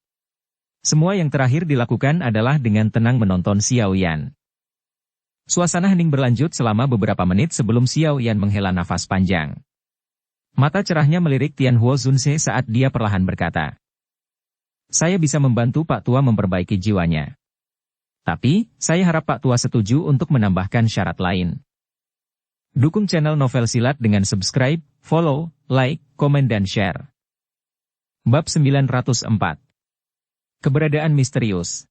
Semua yang terakhir dilakukan adalah dengan tenang menonton Xiao Yan. Suasana hening berlanjut selama beberapa menit sebelum Xiao Yan menghela nafas panjang. Mata cerahnya melirik Tianhuo Zunze saat dia perlahan berkata, "Saya bisa membantu Pak Tua memperbaiki jiwanya. Tapi, saya harap Pak Tua setuju untuk menambahkan syarat lain." Dukung channel Novel Silat dengan subscribe, follow, like, komen dan share. Bab 904. Keberadaan misterius.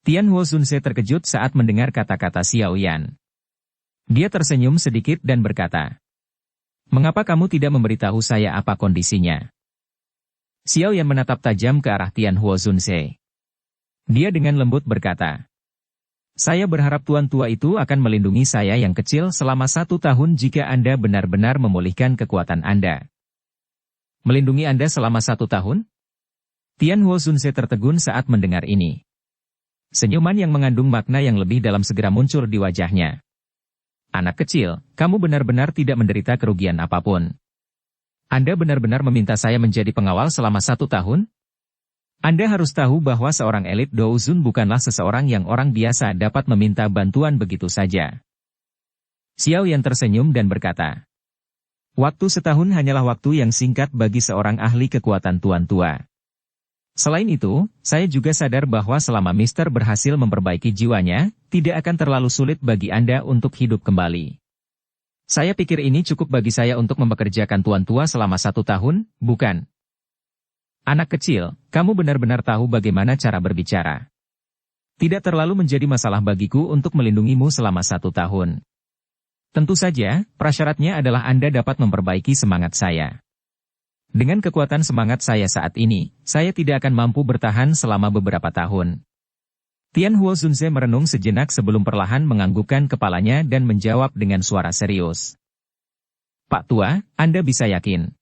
Tianhuo Zunze terkejut saat mendengar kata-kata Xiao Yan. Dia tersenyum sedikit dan berkata, "Mengapa kamu tidak memberitahu saya apa kondisinya?" Xiao Yan menatap tajam ke arah Tianhuo Zunze. Dia dengan lembut berkata, "Saya berharap Tuan Tua itu akan melindungi saya yang kecil selama 1 tahun jika Anda benar-benar memulihkan kekuatan Anda." "Melindungi Anda selama 1 tahun?" Tianhuo Zunze tertegun saat mendengar ini. Senyuman yang mengandung makna yang lebih dalam segera muncul di wajahnya. "Anak kecil, kamu benar-benar tidak menderita kerugian apapun. Anda benar-benar meminta saya menjadi pengawal selama 1 tahun? Anda harus tahu bahwa seorang elit Douzun bukanlah seseorang yang orang biasa dapat meminta bantuan begitu saja." Xiao Yan tersenyum dan berkata, "Waktu setahun hanyalah waktu yang singkat bagi seorang ahli kekuatan Tuan Tua. Selain itu, saya juga sadar bahwa selama Mister berhasil memperbaiki jiwanya, tidak akan terlalu sulit bagi Anda untuk hidup kembali. Saya pikir ini cukup bagi saya untuk mempekerjakan Tuan Tua selama 1 tahun, bukan? Anak kecil, kamu benar-benar tahu bagaimana cara berbicara. Tidak terlalu menjadi masalah bagiku untuk melindungimu selama 1 tahun. Tentu saja, prasyaratnya adalah Anda dapat memperbaiki semangat saya. Dengan kekuatan semangat saya saat ini, saya tidak akan mampu bertahan selama beberapa tahun. Tian Huo Zunze merenung sejenak sebelum perlahan menganggukkan kepalanya dan menjawab dengan suara serius. Pak Tua, Anda bisa yakin.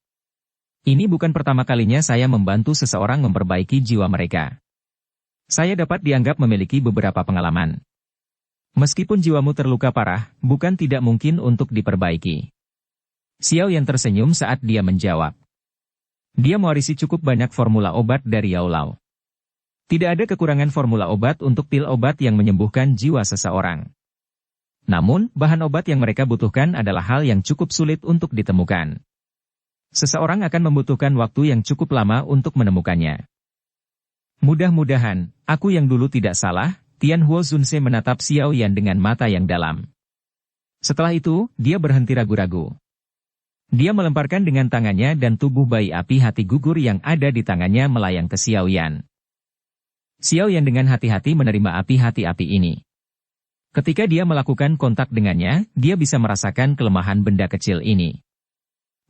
Ini bukan pertama kalinya saya membantu seseorang memperbaiki jiwa mereka. Saya dapat dianggap memiliki beberapa pengalaman. Meskipun jiwamu terluka parah, bukan tidak mungkin untuk diperbaiki. Xiao Yan tersenyum saat dia menjawab. Dia mewarisi cukup banyak formula obat dari Yao Lao. Tidak ada kekurangan formula obat untuk pil obat yang menyembuhkan jiwa seseorang. Namun, bahan obat yang mereka butuhkan adalah hal yang cukup sulit untuk ditemukan. Seseorang akan membutuhkan waktu yang cukup lama untuk menemukannya. Mudah-mudahan, aku yang dulu tidak salah. Tian Huo Zunze menatap Xiao Yan dengan mata yang dalam. Setelah itu, dia berhenti ragu-ragu. Dia melemparkan dengan tangannya dan tubuh bayi api hati gugur yang ada di tangannya melayang ke Xiao Yan. Xiao Yan dengan hati-hati menerima api hati api ini. Ketika dia melakukan kontak dengannya, dia bisa merasakan kelemahan benda kecil ini.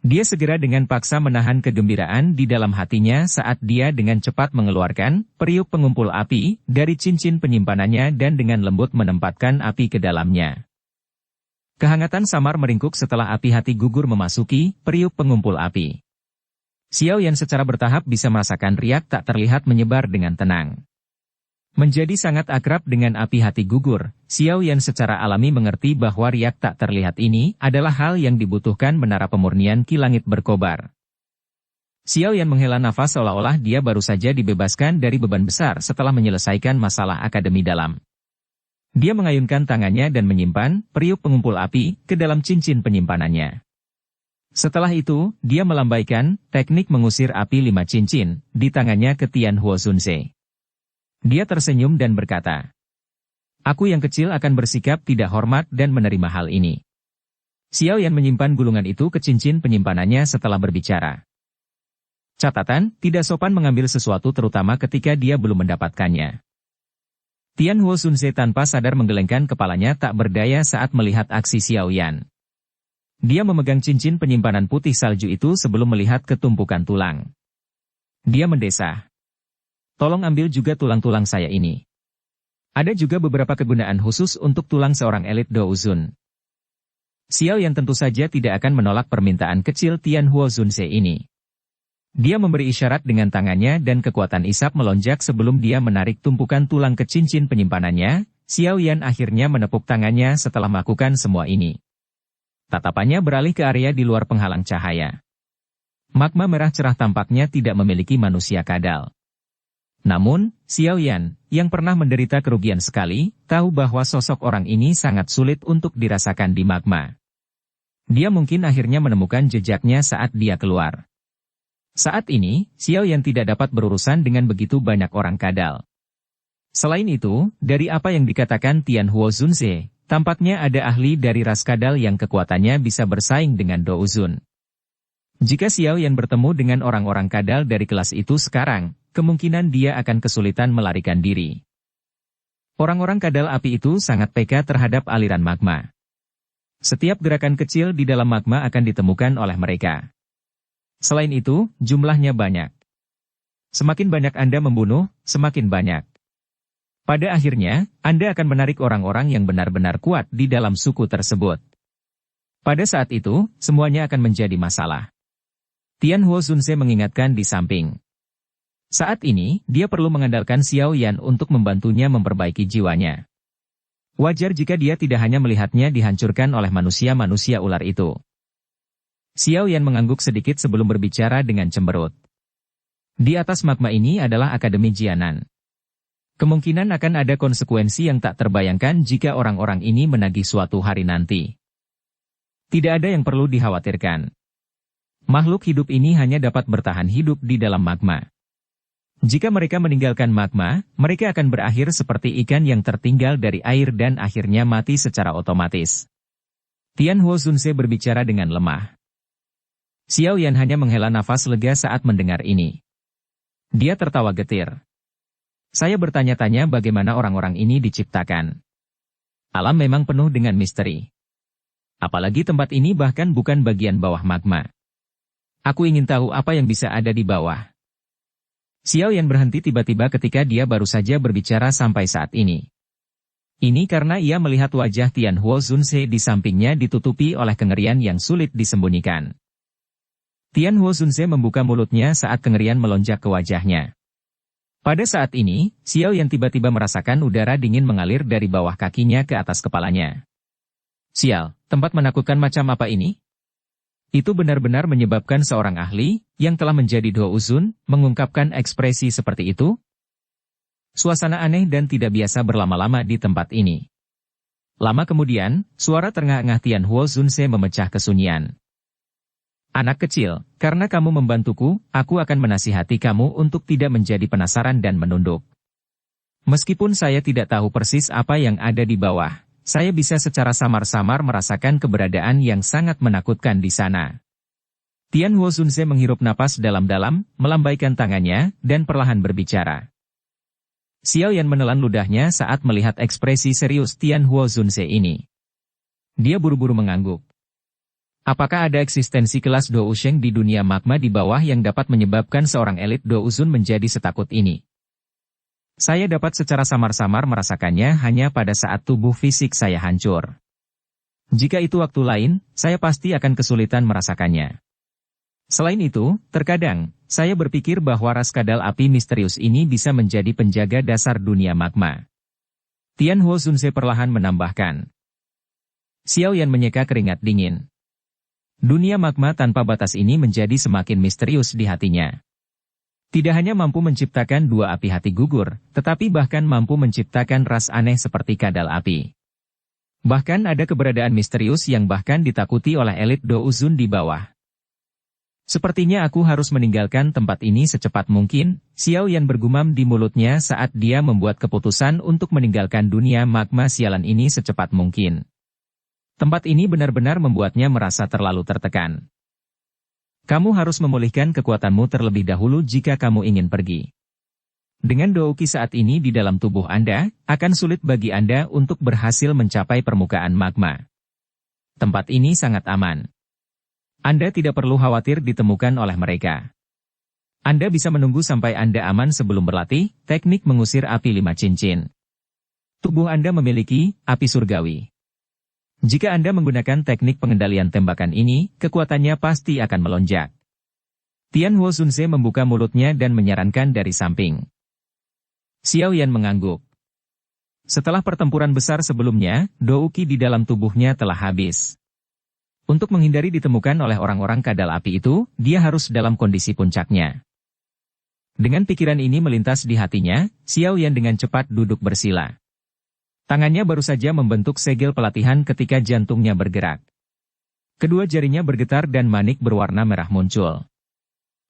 Dia segera dengan paksa menahan kegembiraan di dalam hatinya saat dia dengan cepat mengeluarkan periuk pengumpul api dari cincin penyimpanannya dan dengan lembut menempatkan api ke dalamnya. Kehangatan samar meringkuk setelah api hati gugur memasuki periuk pengumpul api. Xiao Yan secara bertahap bisa merasakan riak tak terlihat menyebar dengan tenang. Menjadi sangat akrab dengan api hati gugur, Xiao Yan secara alami mengerti bahwa riak tak terlihat ini adalah hal yang dibutuhkan menara pemurnian Ki Langit berkobar. Xiao Yan menghela nafas seolah-olah dia baru saja dibebaskan dari beban besar setelah menyelesaikan masalah akademi dalam. Dia mengayunkan tangannya dan menyimpan periuk pengumpul api ke dalam cincin penyimpanannya. Setelah itu, dia melambaikan teknik mengusir api 5 cincin di tangannya ke Tian Huo Zunze. Dia tersenyum dan berkata, "Aku yang kecil akan bersikap tidak hormat dan menerima hal ini." Xiao Yan menyimpan gulungan itu ke cincin penyimpanannya setelah berbicara. Catatan, tidak sopan mengambil sesuatu terutama ketika dia belum mendapatkannya. Tian Huo Zunze tanpa sadar menggelengkan kepalanya tak berdaya saat melihat aksi Xiao Yan. Dia memegang cincin penyimpanan putih salju itu sebelum melihat ketumpukan tulang. Dia mendesah. "Tolong ambil juga tulang-tulang saya ini. Ada juga beberapa kegunaan khusus untuk tulang seorang elit Douzun." Xiao Yan tentu saja tidak akan menolak permintaan kecil Tian Huo Zunze ini. Dia memberi isyarat dengan tangannya dan kekuatan isap melonjak sebelum dia menarik tumpukan tulang ke cincin penyimpanannya. Xiao Yan akhirnya menepuk tangannya setelah melakukan semua ini. Tatapannya beralih ke area di luar penghalang cahaya. Magma merah cerah tampaknya tidak memiliki manusia kadal. Namun, Xiao Yan, yang pernah menderita kerugian sekali, tahu bahwa sosok orang ini sangat sulit untuk dirasakan di magma. Dia mungkin akhirnya menemukan jejaknya saat dia keluar. Saat ini, Xiao Yan tidak dapat berurusan dengan begitu banyak orang kadal. Selain itu, dari apa yang dikatakan Tian Huo Zunze, tampaknya ada ahli dari ras kadal yang kekuatannya bisa bersaing dengan Douzun. Jika Xiao Yan bertemu dengan orang-orang kadal dari kelas itu sekarang, kemungkinan dia akan kesulitan melarikan diri. Orang-orang kadal api itu sangat peka terhadap aliran magma. Setiap gerakan kecil di dalam magma akan ditemukan oleh mereka. Selain itu, jumlahnya banyak. Semakin banyak Anda membunuh, semakin banyak. Pada akhirnya, Anda akan menarik orang-orang yang benar-benar kuat di dalam suku tersebut. Pada saat itu, semuanya akan menjadi masalah. Tian Huo Zunze mengingatkan di samping. Saat ini, dia perlu mengandalkan Xiao Yan untuk membantunya memperbaiki jiwanya. Wajar jika dia tidak hanya melihatnya dihancurkan oleh manusia-manusia ular itu. Xiao Yan mengangguk sedikit sebelum berbicara dengan cemberut. Di atas magma ini adalah Akademi Jianan. Kemungkinan akan ada konsekuensi yang tak terbayangkan jika orang-orang ini menagih suatu hari nanti. Tidak ada yang perlu dikhawatirkan. Makhluk hidup ini hanya dapat bertahan hidup di dalam magma. Jika mereka meninggalkan magma, mereka akan berakhir seperti ikan yang tertinggal dari air dan akhirnya mati secara otomatis. Tian Huo Zunze berbicara dengan lemah. Xiao Yan hanya menghela nafas lega saat mendengar ini. Dia tertawa getir. Saya bertanya-tanya bagaimana orang-orang ini diciptakan. Alam memang penuh dengan misteri. Apalagi tempat ini bahkan bukan bagian bawah magma. Aku ingin tahu apa yang bisa ada di bawah. Xiao Yan berhenti tiba-tiba ketika dia baru saja berbicara sampai saat ini. Ini karena ia melihat wajah Tian Huo Zunse di sampingnya ditutupi oleh kengerian yang sulit disembunyikan. Tian Huo Zunse membuka mulutnya saat kengerian melonjak ke wajahnya. Pada saat ini, Xiao Yan tiba-tiba merasakan udara dingin mengalir dari bawah kakinya ke atas kepalanya. Sial, tempat menakutkan macam apa ini? Itu benar-benar menyebabkan seorang ahli, yang telah menjadi Do Uzun, mengungkapkan ekspresi seperti itu? Suasana aneh dan tidak biasa berlama-lama di tempat ini. Lama kemudian, suara terengah-engah Tian Huo Zunse memecah kesunyian. Anak kecil, karena kamu membantuku, aku akan menasihati kamu untuk tidak menjadi penasaran dan menunduk. Meskipun saya tidak tahu persis apa yang ada di bawah, saya bisa secara samar-samar merasakan keberadaan yang sangat menakutkan di sana. Tian Huo Zunse menghirup napas dalam-dalam, melambaikan tangannya, dan perlahan berbicara. Xiao Yan menelan ludahnya saat melihat ekspresi serius Tian Huo Zunse ini. Dia buru-buru mengangguk. Apakah ada eksistensi kelas Do Usheng di dunia magma di bawah yang dapat menyebabkan seorang elit Do Uzun menjadi setakut ini? Saya dapat secara samar-samar merasakannya hanya pada saat tubuh fisik saya hancur. Jika itu waktu lain, saya pasti akan kesulitan merasakannya. Selain itu, terkadang, saya berpikir bahwa ras kadal api misterius ini bisa menjadi penjaga dasar dunia magma. Tian Huo Zunse perlahan menambahkan. Xiao Yan menyeka keringat dingin. Dunia magma tanpa batas ini menjadi semakin misterius di hatinya. Tidak hanya mampu menciptakan dua api hati gugur, tetapi bahkan mampu menciptakan ras aneh seperti kadal api. Bahkan ada keberadaan misterius yang bahkan ditakuti oleh elit Do Uzun di bawah. Sepertinya aku harus meninggalkan tempat ini secepat mungkin, Xiao Yan bergumam di mulutnya saat dia membuat keputusan untuk meninggalkan dunia magma sialan ini secepat mungkin. Tempat ini benar-benar membuatnya merasa terlalu tertekan. Kamu harus memulihkan kekuatanmu terlebih dahulu jika kamu ingin pergi. Dengan douki saat ini di dalam tubuh Anda, akan sulit bagi Anda untuk berhasil mencapai permukaan magma. Tempat ini sangat aman. Anda tidak perlu khawatir ditemukan oleh mereka. Anda bisa menunggu sampai Anda aman sebelum berlatih, teknik mengusir api 5 cincin. Tubuh Anda memiliki api surgawi. Jika Anda menggunakan teknik pengendalian tembakan ini, kekuatannya pasti akan melonjak. Tian Huo Zunse membuka mulutnya dan menyarankan dari samping. Xiao Yan mengangguk. Setelah pertempuran besar sebelumnya, douki di dalam tubuhnya telah habis. Untuk menghindari ditemukan oleh orang-orang kadal api itu, dia harus dalam kondisi puncaknya. Dengan pikiran ini melintas di hatinya, Xiao Yan dengan cepat duduk bersila. Tangannya baru saja membentuk segel pelatihan ketika jantungnya bergerak. Kedua jarinya bergetar dan manik berwarna merah muncul.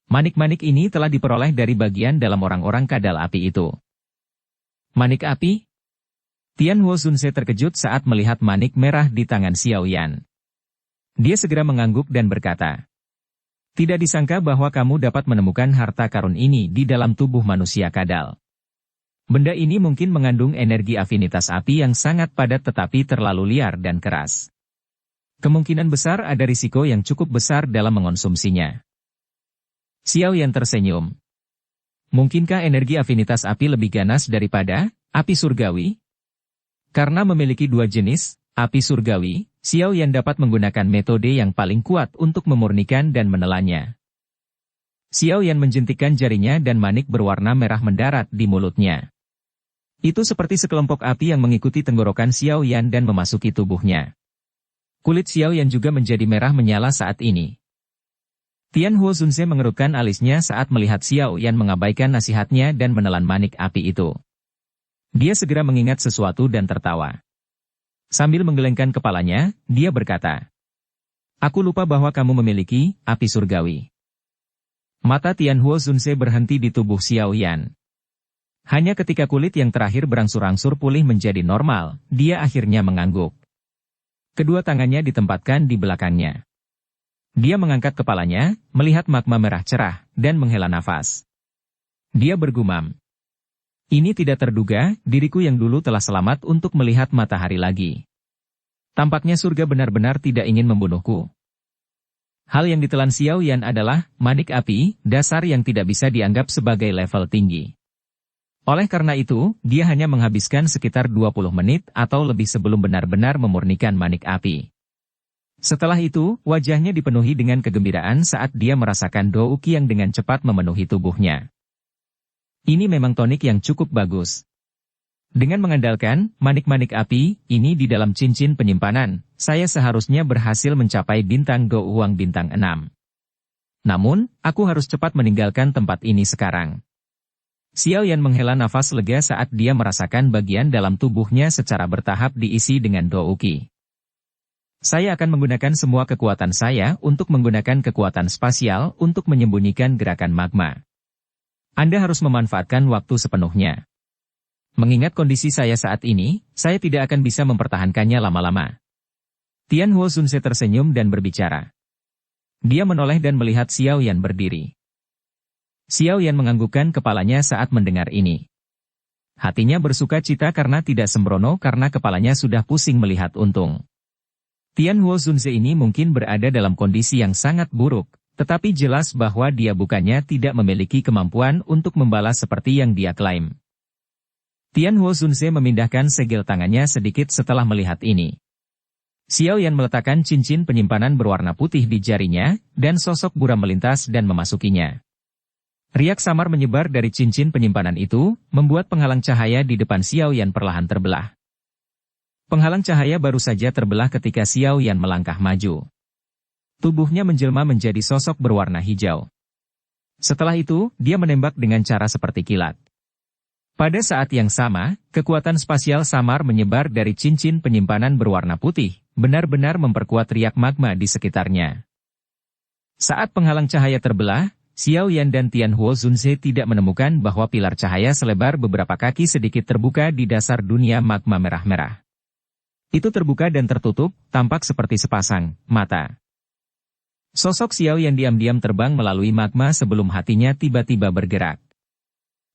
Manik-manik ini telah diperoleh dari bagian dalam orang-orang kadal api itu. Manik api? Tian Huo Zunse terkejut saat melihat manik merah di tangan Xiao Yan. Dia segera mengangguk dan berkata, "Tidak disangka bahwa kamu dapat menemukan harta karun ini di dalam tubuh manusia kadal. Benda ini mungkin mengandung energi afinitas api yang sangat padat tetapi terlalu liar dan keras. Kemungkinan besar ada risiko yang cukup besar dalam mengonsumsinya." Xiao Yan tersenyum. Mungkinkah energi afinitas api lebih ganas daripada api surgawi? Karena memiliki dua jenis api surgawi, Xiao Yan dapat menggunakan metode yang paling kuat untuk memurnikan dan menelannya. Xiao Yan menjentikkan jarinya dan manik berwarna merah mendarat di mulutnya. Itu seperti sekelompok api yang mengikuti tenggorokan Xiao Yan dan memasuki tubuhnya. Kulit Xiao Yan juga menjadi merah menyala saat ini. Tian Huo Zunse mengerutkan alisnya saat melihat Xiao Yan mengabaikan nasihatnya dan menelan manik api itu. Dia segera mengingat sesuatu dan tertawa. Sambil menggelengkan kepalanya, dia berkata, "Aku lupa bahwa kamu memiliki api surgawi." Mata Tian Huo Zunse berhenti di tubuh Xiao Yan. Hanya ketika kulit yang terakhir berangsur-angsur pulih menjadi normal, dia akhirnya mengangguk. Kedua tangannya ditempatkan di belakangnya. Dia mengangkat kepalanya, melihat magma merah cerah, dan menghela nafas. Dia bergumam, "Ini tidak terduga, diriku yang dulu telah selamat untuk melihat matahari lagi. Tampaknya surga benar-benar tidak ingin membunuhku." Hal yang ditelan Xiao Yan adalah manik api, dasar yang tidak bisa dianggap sebagai level tinggi. Oleh karena itu, dia hanya menghabiskan sekitar 20 menit atau lebih sebelum benar-benar memurnikan manik api. Setelah itu, wajahnya dipenuhi dengan kegembiraan saat dia merasakan douki yang dengan cepat memenuhi tubuhnya. Ini memang tonik yang cukup bagus. Dengan mengandalkan manik-manik api ini di dalam cincin penyimpanan, saya seharusnya berhasil mencapai bintang Douang bintang 6. Namun, aku harus cepat meninggalkan tempat ini sekarang. Xiao Yan menghela nafas lega saat dia merasakan bagian dalam tubuhnya secara bertahap diisi dengan douki. Saya akan menggunakan semua kekuatan saya untuk menggunakan kekuatan spasial untuk menyembunyikan gerakan magma. Anda harus memanfaatkan waktu sepenuhnya. Mengingat kondisi saya saat ini, saya tidak akan bisa mempertahankannya lama-lama. Tianhuo Zunze tersenyum dan berbicara. Dia menoleh dan melihat Xiao Yan berdiri. Xiao Yan menganggukkan kepalanya saat mendengar ini. Hatinya bersuka cita karena tidak sembrono karena kepalanya sudah pusing melihat untung. Tianhuo Zunze ini mungkin berada dalam kondisi yang sangat buruk, tetapi jelas bahwa dia bukannya tidak memiliki kemampuan untuk membalas seperti yang dia klaim. Tianhuo Zunze memindahkan segel tangannya sedikit setelah melihat ini. Xiao Yan meletakkan cincin penyimpanan berwarna putih di jarinya, dan sosok buram melintas dan memasukinya. Riak samar menyebar dari cincin penyimpanan itu, membuat penghalang cahaya di depan Xiao Yan perlahan terbelah. Penghalang cahaya baru saja terbelah ketika Xiao Yan melangkah maju. Tubuhnya menjelma menjadi sosok berwarna hijau. Setelah itu, dia menembak dengan cara seperti kilat. Pada saat yang sama, kekuatan spasial samar menyebar dari cincin penyimpanan berwarna putih, benar-benar memperkuat riak magma di sekitarnya. Saat penghalang cahaya terbelah, Xiao Yan dan Tianhuo Zunze tidak menemukan bahwa pilar cahaya selebar beberapa kaki sedikit terbuka di dasar dunia magma merah-merah. Itu terbuka dan tertutup, tampak seperti sepasang mata. Sosok Xiao Yan diam-diam terbang melalui magma sebelum hatinya tiba-tiba bergerak.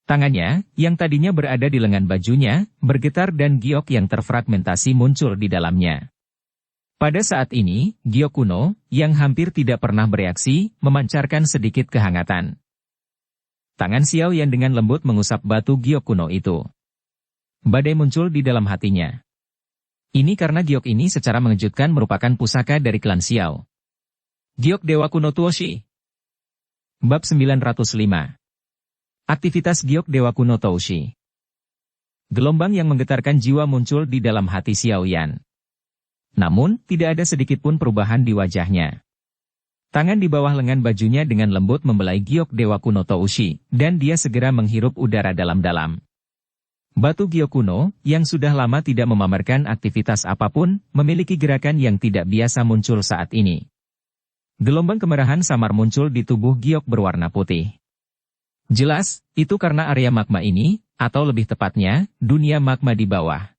Tangannya, yang tadinya berada di lengan bajunya, bergetar dan giok yang terfragmentasi muncul di dalamnya. Pada saat ini, giok kuno, yang hampir tidak pernah bereaksi, memancarkan sedikit kehangatan. Tangan Xiao Yan dengan lembut mengusap batu giok kuno itu. Badai muncul di dalam hatinya. Ini karena giok ini secara mengejutkan merupakan pusaka dari klan Xiao. Giok Dewa Kuno Tuoshi. Bab 905. Aktivitas Giok Dewa Kuno Tuoshi. Gelombang yang menggetarkan jiwa muncul di dalam hati Xiao Yan. Namun, tidak ada sedikitpun perubahan di wajahnya. Tangan di bawah lengan bajunya dengan lembut membelai Giok Dewa Kuno Tuoshi, dan dia segera menghirup udara dalam-dalam. Batu giok kuno, yang sudah lama tidak memamerkan aktivitas apapun, memiliki gerakan yang tidak biasa muncul saat ini. Gelombang kemerahan samar muncul di tubuh giok berwarna putih. Jelas, itu karena area magma ini, atau lebih tepatnya, dunia magma di bawah.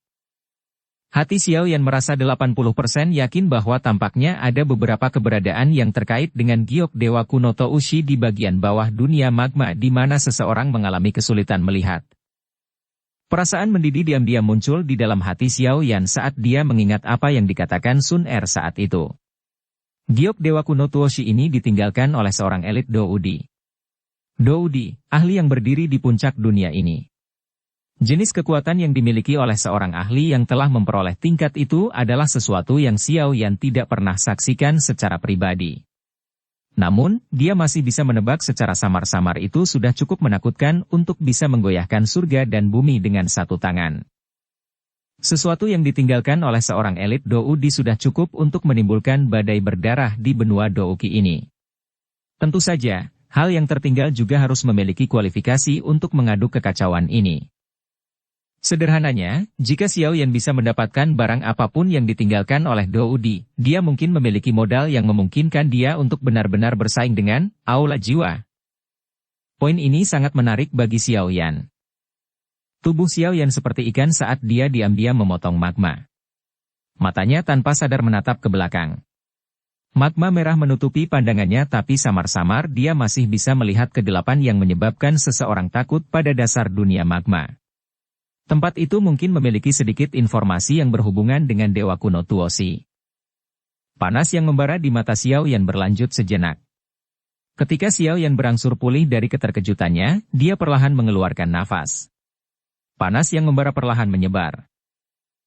Hati Xiao Yan merasa 80% yakin bahwa tampaknya ada beberapa keberadaan yang terkait dengan giok Dewa Kuno Tuoshi di bagian bawah dunia magma di mana seseorang mengalami kesulitan melihat. Perasaan mendidih diam-diam muncul di dalam hati Xiao Yan saat dia mengingat apa yang dikatakan Sun Er saat itu. Giok Dewa Kuno Tuoshi ini ditinggalkan oleh seorang elit Doudi. Doudi, ahli yang berdiri di puncak dunia ini. Jenis kekuatan yang dimiliki oleh seorang ahli yang telah memperoleh tingkat itu adalah sesuatu yang Xiao Yan tidak pernah saksikan secara pribadi. Namun, dia masih bisa menebak secara samar-samar itu sudah cukup menakutkan untuk bisa menggoyahkan surga dan bumi dengan satu tangan. Sesuatu yang ditinggalkan oleh seorang elit Doudi sudah cukup untuk menimbulkan badai berdarah di benua Douki ini. Tentu saja, hal yang tertinggal juga harus memiliki kualifikasi untuk mengaduk kekacauan ini. Sederhananya, jika Xiao Yan bisa mendapatkan barang apapun yang ditinggalkan oleh Doudi, dia mungkin memiliki modal yang memungkinkan dia untuk benar-benar bersaing dengan Aula Jiwa. Poin ini sangat menarik bagi Xiao Yan. Tubuh Xiao Yan seperti ikan saat dia diam-diam memotong magma. Matanya tanpa sadar menatap ke belakang. Magma merah menutupi pandangannya tapi samar-samar dia masih bisa melihat kegelapan yang menyebabkan seseorang takut pada dasar dunia magma. Tempat itu mungkin memiliki sedikit informasi yang berhubungan dengan Dewa Kuno Tuoshi. Panas yang membara di mata Xiao Yan berlanjut sejenak. Ketika Xiao Yan berangsur pulih dari keterkejutannya, dia perlahan mengeluarkan nafas. Panas yang membara perlahan menyebar.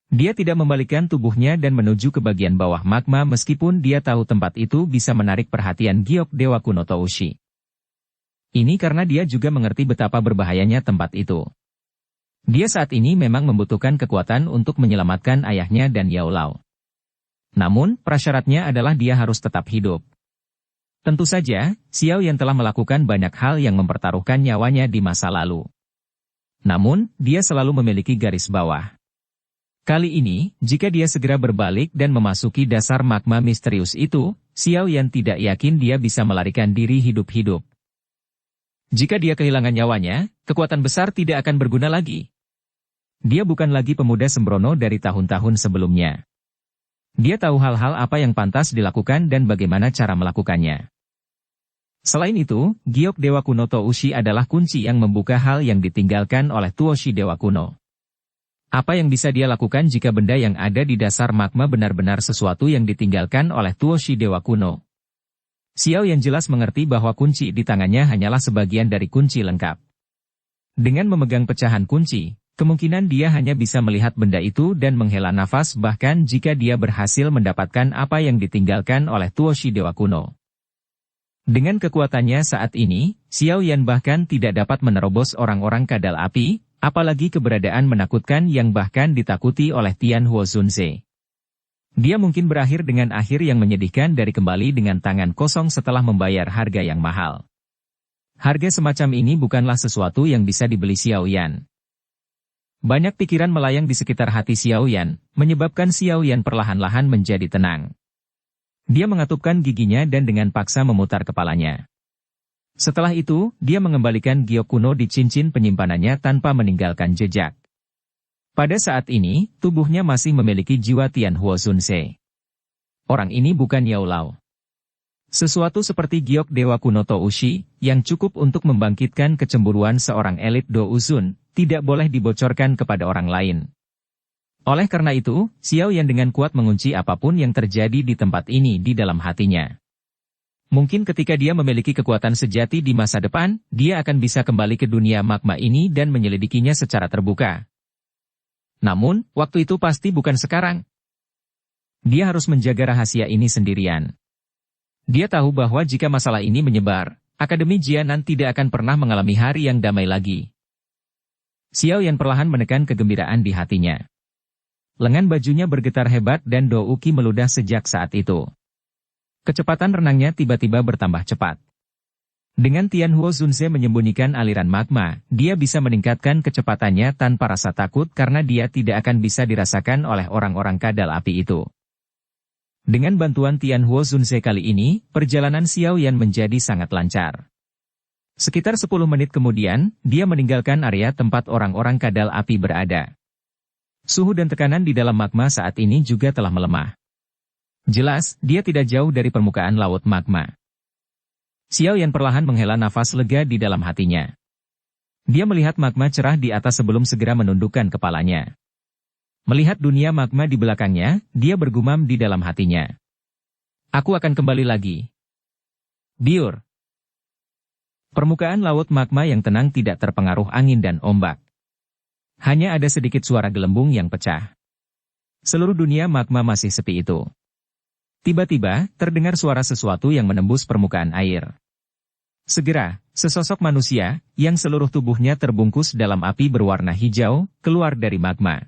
Dia tidak membalikkan tubuhnya dan menuju ke bagian bawah magma meskipun dia tahu tempat itu bisa menarik perhatian Giok Dewa Kuno Toushi. Ini karena dia juga mengerti betapa berbahayanya tempat itu. Dia saat ini memang membutuhkan kekuatan untuk menyelamatkan ayahnya dan Yao Lao. Namun, prasyaratnya adalah dia harus tetap hidup. Tentu saja, Xiao Yan telah melakukan banyak hal yang mempertaruhkan nyawanya di masa lalu. Namun, dia selalu memiliki garis bawah. Kali ini, jika dia segera berbalik dan memasuki dasar magma misterius itu, Xiao Yan tidak yakin dia bisa melarikan diri hidup-hidup. Jika dia kehilangan nyawanya, kekuatan besar tidak akan berguna lagi. Dia bukan lagi pemuda sembrono dari tahun-tahun sebelumnya. Dia tahu hal-hal apa yang pantas dilakukan dan bagaimana cara melakukannya. Selain itu, Giok Dewa Kuno Toushi adalah kunci yang membuka hal yang ditinggalkan oleh Tuoshi Dewa Kuno. Apa yang bisa dia lakukan jika benda yang ada di dasar magma benar-benar sesuatu yang ditinggalkan oleh Tuoshi Dewa Kuno? Xiao Yan jelas mengerti bahwa kunci di tangannya hanyalah sebagian dari kunci lengkap. Dengan memegang pecahan kunci, kemungkinan dia hanya bisa melihat benda itu dan menghela nafas bahkan jika dia berhasil mendapatkan apa yang ditinggalkan oleh Tuoshi Dewa Kuno. Dengan kekuatannya saat ini, Xiao Yan bahkan tidak dapat menerobos orang-orang kadal api, apalagi keberadaan menakutkan yang bahkan ditakuti oleh Tian Huo Zunze. Dia mungkin berakhir dengan akhir yang menyedihkan dari kembali dengan tangan kosong setelah membayar harga yang mahal. Harga semacam ini bukanlah sesuatu yang bisa dibeli Xiao Yan. Banyak pikiran melayang di sekitar hati Xiao Yan, menyebabkan Xiao Yan perlahan-lahan menjadi tenang. Dia mengatupkan giginya dan dengan paksa memutar kepalanya. Setelah itu, dia mengembalikan giok kuno di cincin penyimpanannya tanpa meninggalkan jejak. Pada saat ini, tubuhnya masih memiliki jiwa Tian Huo Zunze. Orang ini bukan Yao Lao. Sesuatu seperti giok Dewa Kuno Toushi, yang cukup untuk membangkitkan kecemburuan seorang elit Do Uzun, tidak boleh dibocorkan kepada orang lain. Oleh karena itu, Xiao Yan dengan kuat mengunci apapun yang terjadi di tempat ini di dalam hatinya. Mungkin ketika dia memiliki kekuatan sejati di masa depan, dia akan bisa kembali ke dunia magma ini dan menyelidikinya secara terbuka. Namun, waktu itu pasti bukan sekarang. Dia harus menjaga rahasia ini sendirian. Dia tahu bahwa jika masalah ini menyebar, Akademi Jianan tidak akan pernah mengalami hari yang damai lagi. Xiao Yan perlahan menekan kegembiraan di hatinya. Lengan bajunya bergetar hebat dan Do Uki meludah sejak saat itu. Kecepatan renangnya tiba-tiba bertambah cepat. Dengan Tian Huo Zunze menyembunyikan aliran magma, dia bisa meningkatkan kecepatannya tanpa rasa takut karena dia tidak akan bisa dirasakan oleh orang-orang kadal api itu. Dengan bantuan Tian Huo Zunze kali ini, perjalanan Xiao Yan menjadi sangat lancar. Sekitar 10 menit kemudian, dia meninggalkan area tempat orang-orang kadal api berada. Suhu dan tekanan di dalam magma saat ini juga telah melemah. Jelas, dia tidak jauh dari permukaan laut magma. Xiao Yan perlahan menghela nafas lega di dalam hatinya. Dia melihat magma cerah di atas sebelum segera menundukkan kepalanya. Melihat dunia magma di belakangnya, dia bergumam di dalam hatinya. Aku akan kembali lagi. Biur. Permukaan laut magma yang tenang tidak terpengaruh angin dan ombak. Hanya ada sedikit suara gelembung yang pecah. Seluruh dunia magma masih sepi itu. Tiba-tiba, terdengar suara sesuatu yang menembus permukaan air. Segera, sesosok manusia, yang seluruh tubuhnya terbungkus dalam api berwarna hijau, keluar dari magma.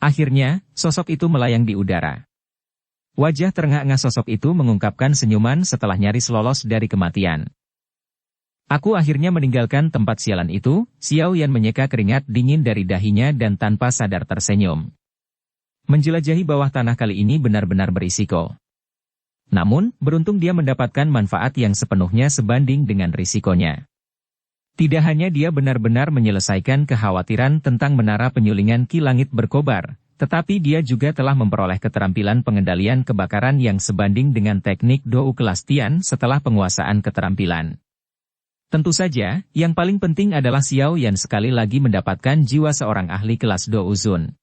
Akhirnya, sosok itu melayang di udara. Wajah terengah-engah sosok itu mengungkapkan senyuman setelah nyaris lolos dari kematian. Aku akhirnya meninggalkan tempat sialan itu, Xiao Yan menyeka keringat dingin dari dahinya dan tanpa sadar tersenyum. Menjelajahi bawah tanah kali ini benar-benar berisiko. Namun, beruntung dia mendapatkan manfaat yang sepenuhnya sebanding dengan risikonya. Tidak hanya dia benar-benar menyelesaikan kekhawatiran tentang menara penyulingan Ki Langit berkobar, tetapi dia juga telah memperoleh keterampilan pengendalian kebakaran yang sebanding dengan teknik Dou kelas Tian setelah penguasaan keterampilan. Tentu saja, yang paling penting adalah Xiao Yan sekali lagi mendapatkan jiwa seorang ahli kelas Do Uzun.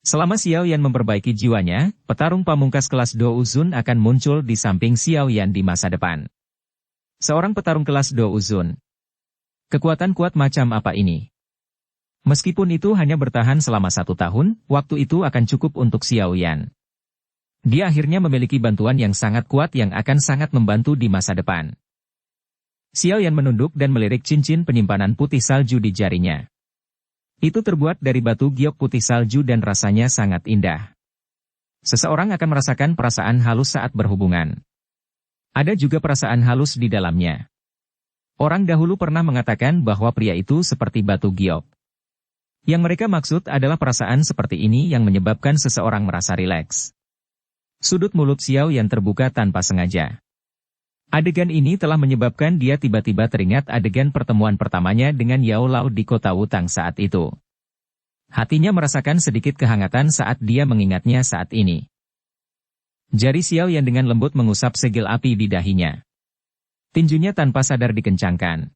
Selama Xiao Yan memperbaiki jiwanya, petarung pamungkas kelas Do Uzun akan muncul di samping Xiao Yan di masa depan. Seorang petarung kelas Do Uzun. Kekuatan kuat macam apa ini? Meskipun itu hanya bertahan selama 1 tahun, waktu itu akan cukup untuk Xiao Yan. Dia akhirnya memiliki bantuan yang sangat kuat yang akan sangat membantu di masa depan. Xiao Yan menunduk dan melirik cincin penyimpanan putih salju di jarinya. Itu terbuat dari batu giok putih salju dan rasanya sangat indah. Seseorang akan merasakan perasaan halus saat berhubungan. Ada juga perasaan halus di dalamnya. Orang dahulu pernah mengatakan bahwa pria itu seperti batu giok. Yang mereka maksud adalah perasaan seperti ini yang menyebabkan seseorang merasa rileks. Sudut mulut Xiao Yan terbuka tanpa sengaja. Adegan ini telah menyebabkan dia tiba-tiba teringat adegan pertemuan pertamanya dengan Yao Lao di kota Wutang saat itu. Hatinya merasakan sedikit kehangatan saat dia mengingatnya saat ini. Jari Xiao Yan dengan lembut mengusap segel api di dahinya. Tinjunya tanpa sadar dikencangkan.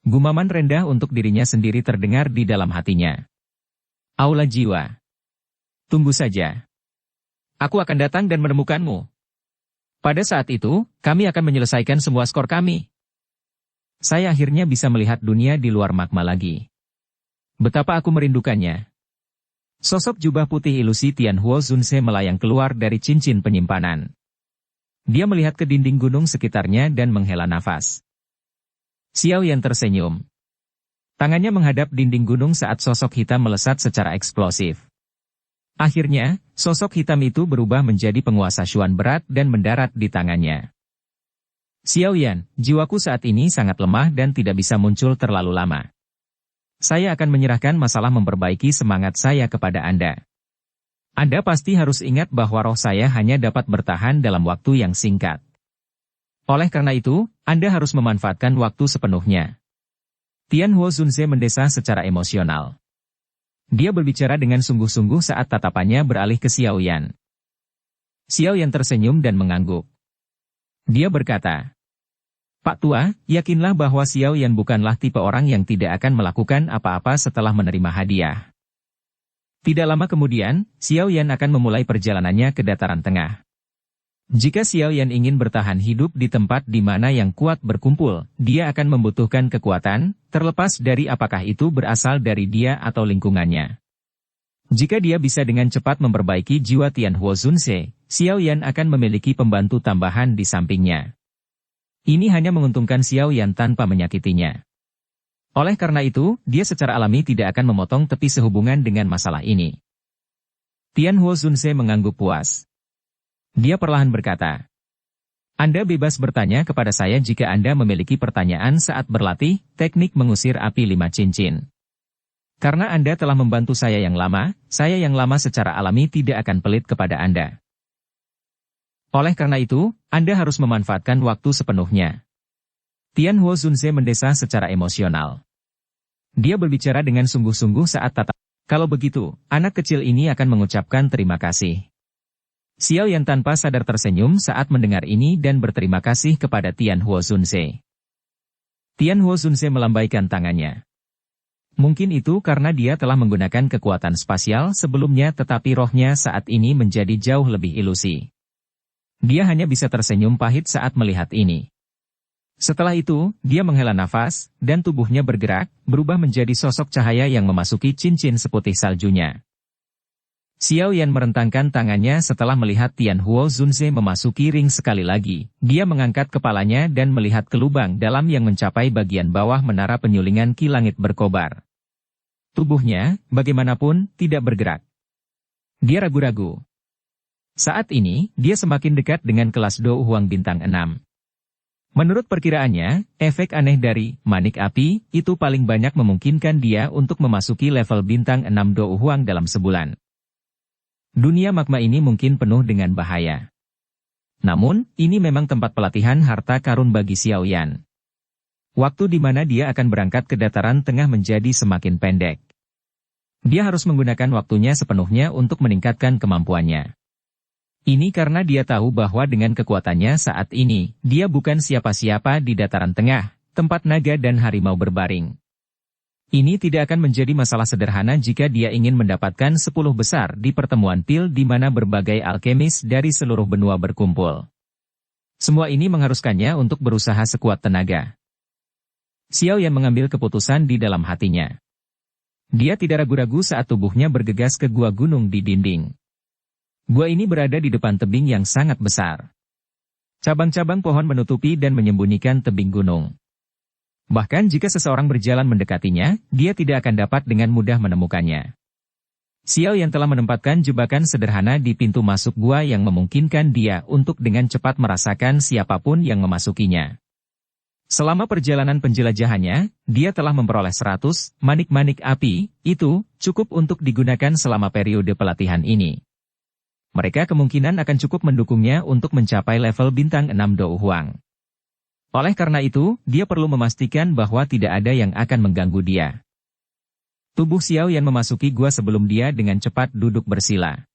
Gumaman rendah untuk dirinya sendiri terdengar di dalam hatinya. Aula jiwa. Tunggu saja. Aku akan datang dan menemukanmu. Pada saat itu, kami akan menyelesaikan semua skor kami. Saya akhirnya bisa melihat dunia di luar magma lagi. Betapa aku merindukannya. Sosok jubah putih ilusi Tianhuo Zunse melayang keluar dari cincin penyimpanan. Dia melihat ke dinding gunung sekitarnya dan menghela nafas. Xiao Yan tersenyum. Tangannya menghadap dinding gunung saat sosok hitam melesat secara eksplosif. Akhirnya, sosok hitam itu berubah menjadi penguasa Xuan berat dan mendarat di tangannya. Xiao Yan, jiwaku saat ini sangat lemah dan tidak bisa muncul terlalu lama. Saya akan menyerahkan masalah memperbaiki semangat saya kepada Anda. Anda pasti harus ingat bahwa roh saya hanya dapat bertahan dalam waktu yang singkat. Oleh karena itu, Anda harus memanfaatkan waktu sepenuhnya. Tianhuo Zunze mendesah secara emosional. Dia berbicara dengan sungguh-sungguh saat tatapannya beralih ke Xiao Yan. Xiao Yan tersenyum dan mengangguk. Dia berkata, Pak Tua, yakinlah bahwa Xiao Yan bukanlah tipe orang yang tidak akan melakukan apa-apa setelah menerima hadiah. Tidak lama kemudian, Xiao Yan akan memulai perjalanannya ke dataran tengah. Jika Xiao Yan ingin bertahan hidup di tempat di mana yang kuat berkumpul, dia akan membutuhkan kekuatan, terlepas dari apakah itu berasal dari dia atau lingkungannya. Jika dia bisa dengan cepat memperbaiki jiwa Tianhuo Zunse, Xiao Yan akan memiliki pembantu tambahan di sampingnya. Ini hanya menguntungkan Xiao Yan tanpa menyakitinya. Oleh karena itu, dia secara alami tidak akan memotong tepi sehubungan dengan masalah ini. Tianhuo Zunse mengangguk puas. Dia perlahan berkata, Anda bebas bertanya kepada saya jika Anda memiliki pertanyaan saat berlatih teknik mengusir api 5 cincin. Karena Anda telah membantu saya yang lama secara alami tidak akan pelit kepada Anda. Oleh karena itu, Anda harus memanfaatkan waktu sepenuhnya. Tianhuo Zunze mendesah secara emosional. Dia berbicara dengan sungguh-sungguh saat Kalau begitu, anak kecil ini akan mengucapkan terima kasih. Xiao Yan tanpa sadar tersenyum saat mendengar ini dan berterima kasih kepada Tianhuo Zunze. Tianhuo Zunze melambaikan tangannya. Mungkin itu karena dia telah menggunakan kekuatan spasial sebelumnya tetapi rohnya saat ini menjadi jauh lebih ilusi. Dia hanya bisa tersenyum pahit saat melihat ini. Setelah itu, dia menghela nafas, dan tubuhnya bergerak, berubah menjadi sosok cahaya yang memasuki cincin seputih saljunya. Xiao Yan merentangkan tangannya setelah melihat Tianhuo Zunze memasuki ring sekali lagi. Dia mengangkat kepalanya dan melihat ke lubang dalam yang mencapai bagian bawah menara penyulingan Ki Langit berkobar. Tubuhnya, bagaimanapun, tidak bergerak. Dia ragu-ragu. Saat ini, dia semakin dekat dengan kelas Do Huang Bintang 6. Menurut perkiraannya, efek aneh dari manik api itu paling banyak memungkinkan dia untuk memasuki level bintang 6 Do Huang dalam sebulan. Dunia magma ini mungkin penuh dengan bahaya. Namun, ini memang tempat pelatihan harta karun bagi Xiao Yan. Waktu di mana dia akan berangkat ke dataran tengah menjadi semakin pendek. Dia harus menggunakan waktunya sepenuhnya untuk meningkatkan kemampuannya. Ini karena dia tahu bahwa dengan kekuatannya saat ini, dia bukan siapa-siapa di dataran tengah, tempat naga dan harimau berbaring. Ini tidak akan menjadi masalah sederhana jika dia ingin mendapatkan 10 besar di pertemuan pil di mana berbagai alkemis dari seluruh benua berkumpul. Semua ini mengharuskannya untuk berusaha sekuat tenaga. Xiao Yan mengambil keputusan di dalam hatinya. Dia tidak ragu-ragu saat tubuhnya bergegas ke gua gunung di dinding. Gua ini berada di depan tebing yang sangat besar. Cabang-cabang pohon menutupi dan menyembunyikan tebing gunung. Bahkan jika seseorang berjalan mendekatinya, dia tidak akan dapat dengan mudah menemukannya. Xiao Yan telah menempatkan jebakan sederhana di pintu masuk gua yang memungkinkan dia untuk dengan cepat merasakan siapapun yang memasukinya. Selama perjalanan penjelajahannya, dia telah memperoleh 100 manik-manik api, itu cukup untuk digunakan selama periode pelatihan ini. Mereka kemungkinan akan cukup mendukungnya untuk mencapai level bintang 6 Dou Huang. Oleh karena itu, dia perlu memastikan bahwa tidak ada yang akan mengganggu dia. Tubuh Xiao Yan memasuki gua sebelum dia dengan cepat duduk bersila.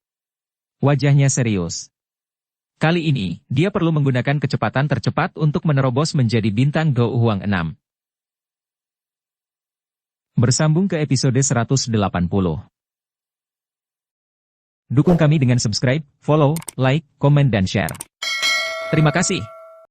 Wajahnya serius. Kali ini, dia perlu menggunakan kecepatan tercepat untuk menerobos menjadi bintang Dou Huang 6. Bersambung ke episode 180. Dukung kami dengan subscribe, follow, like, komen dan share. Terima kasih.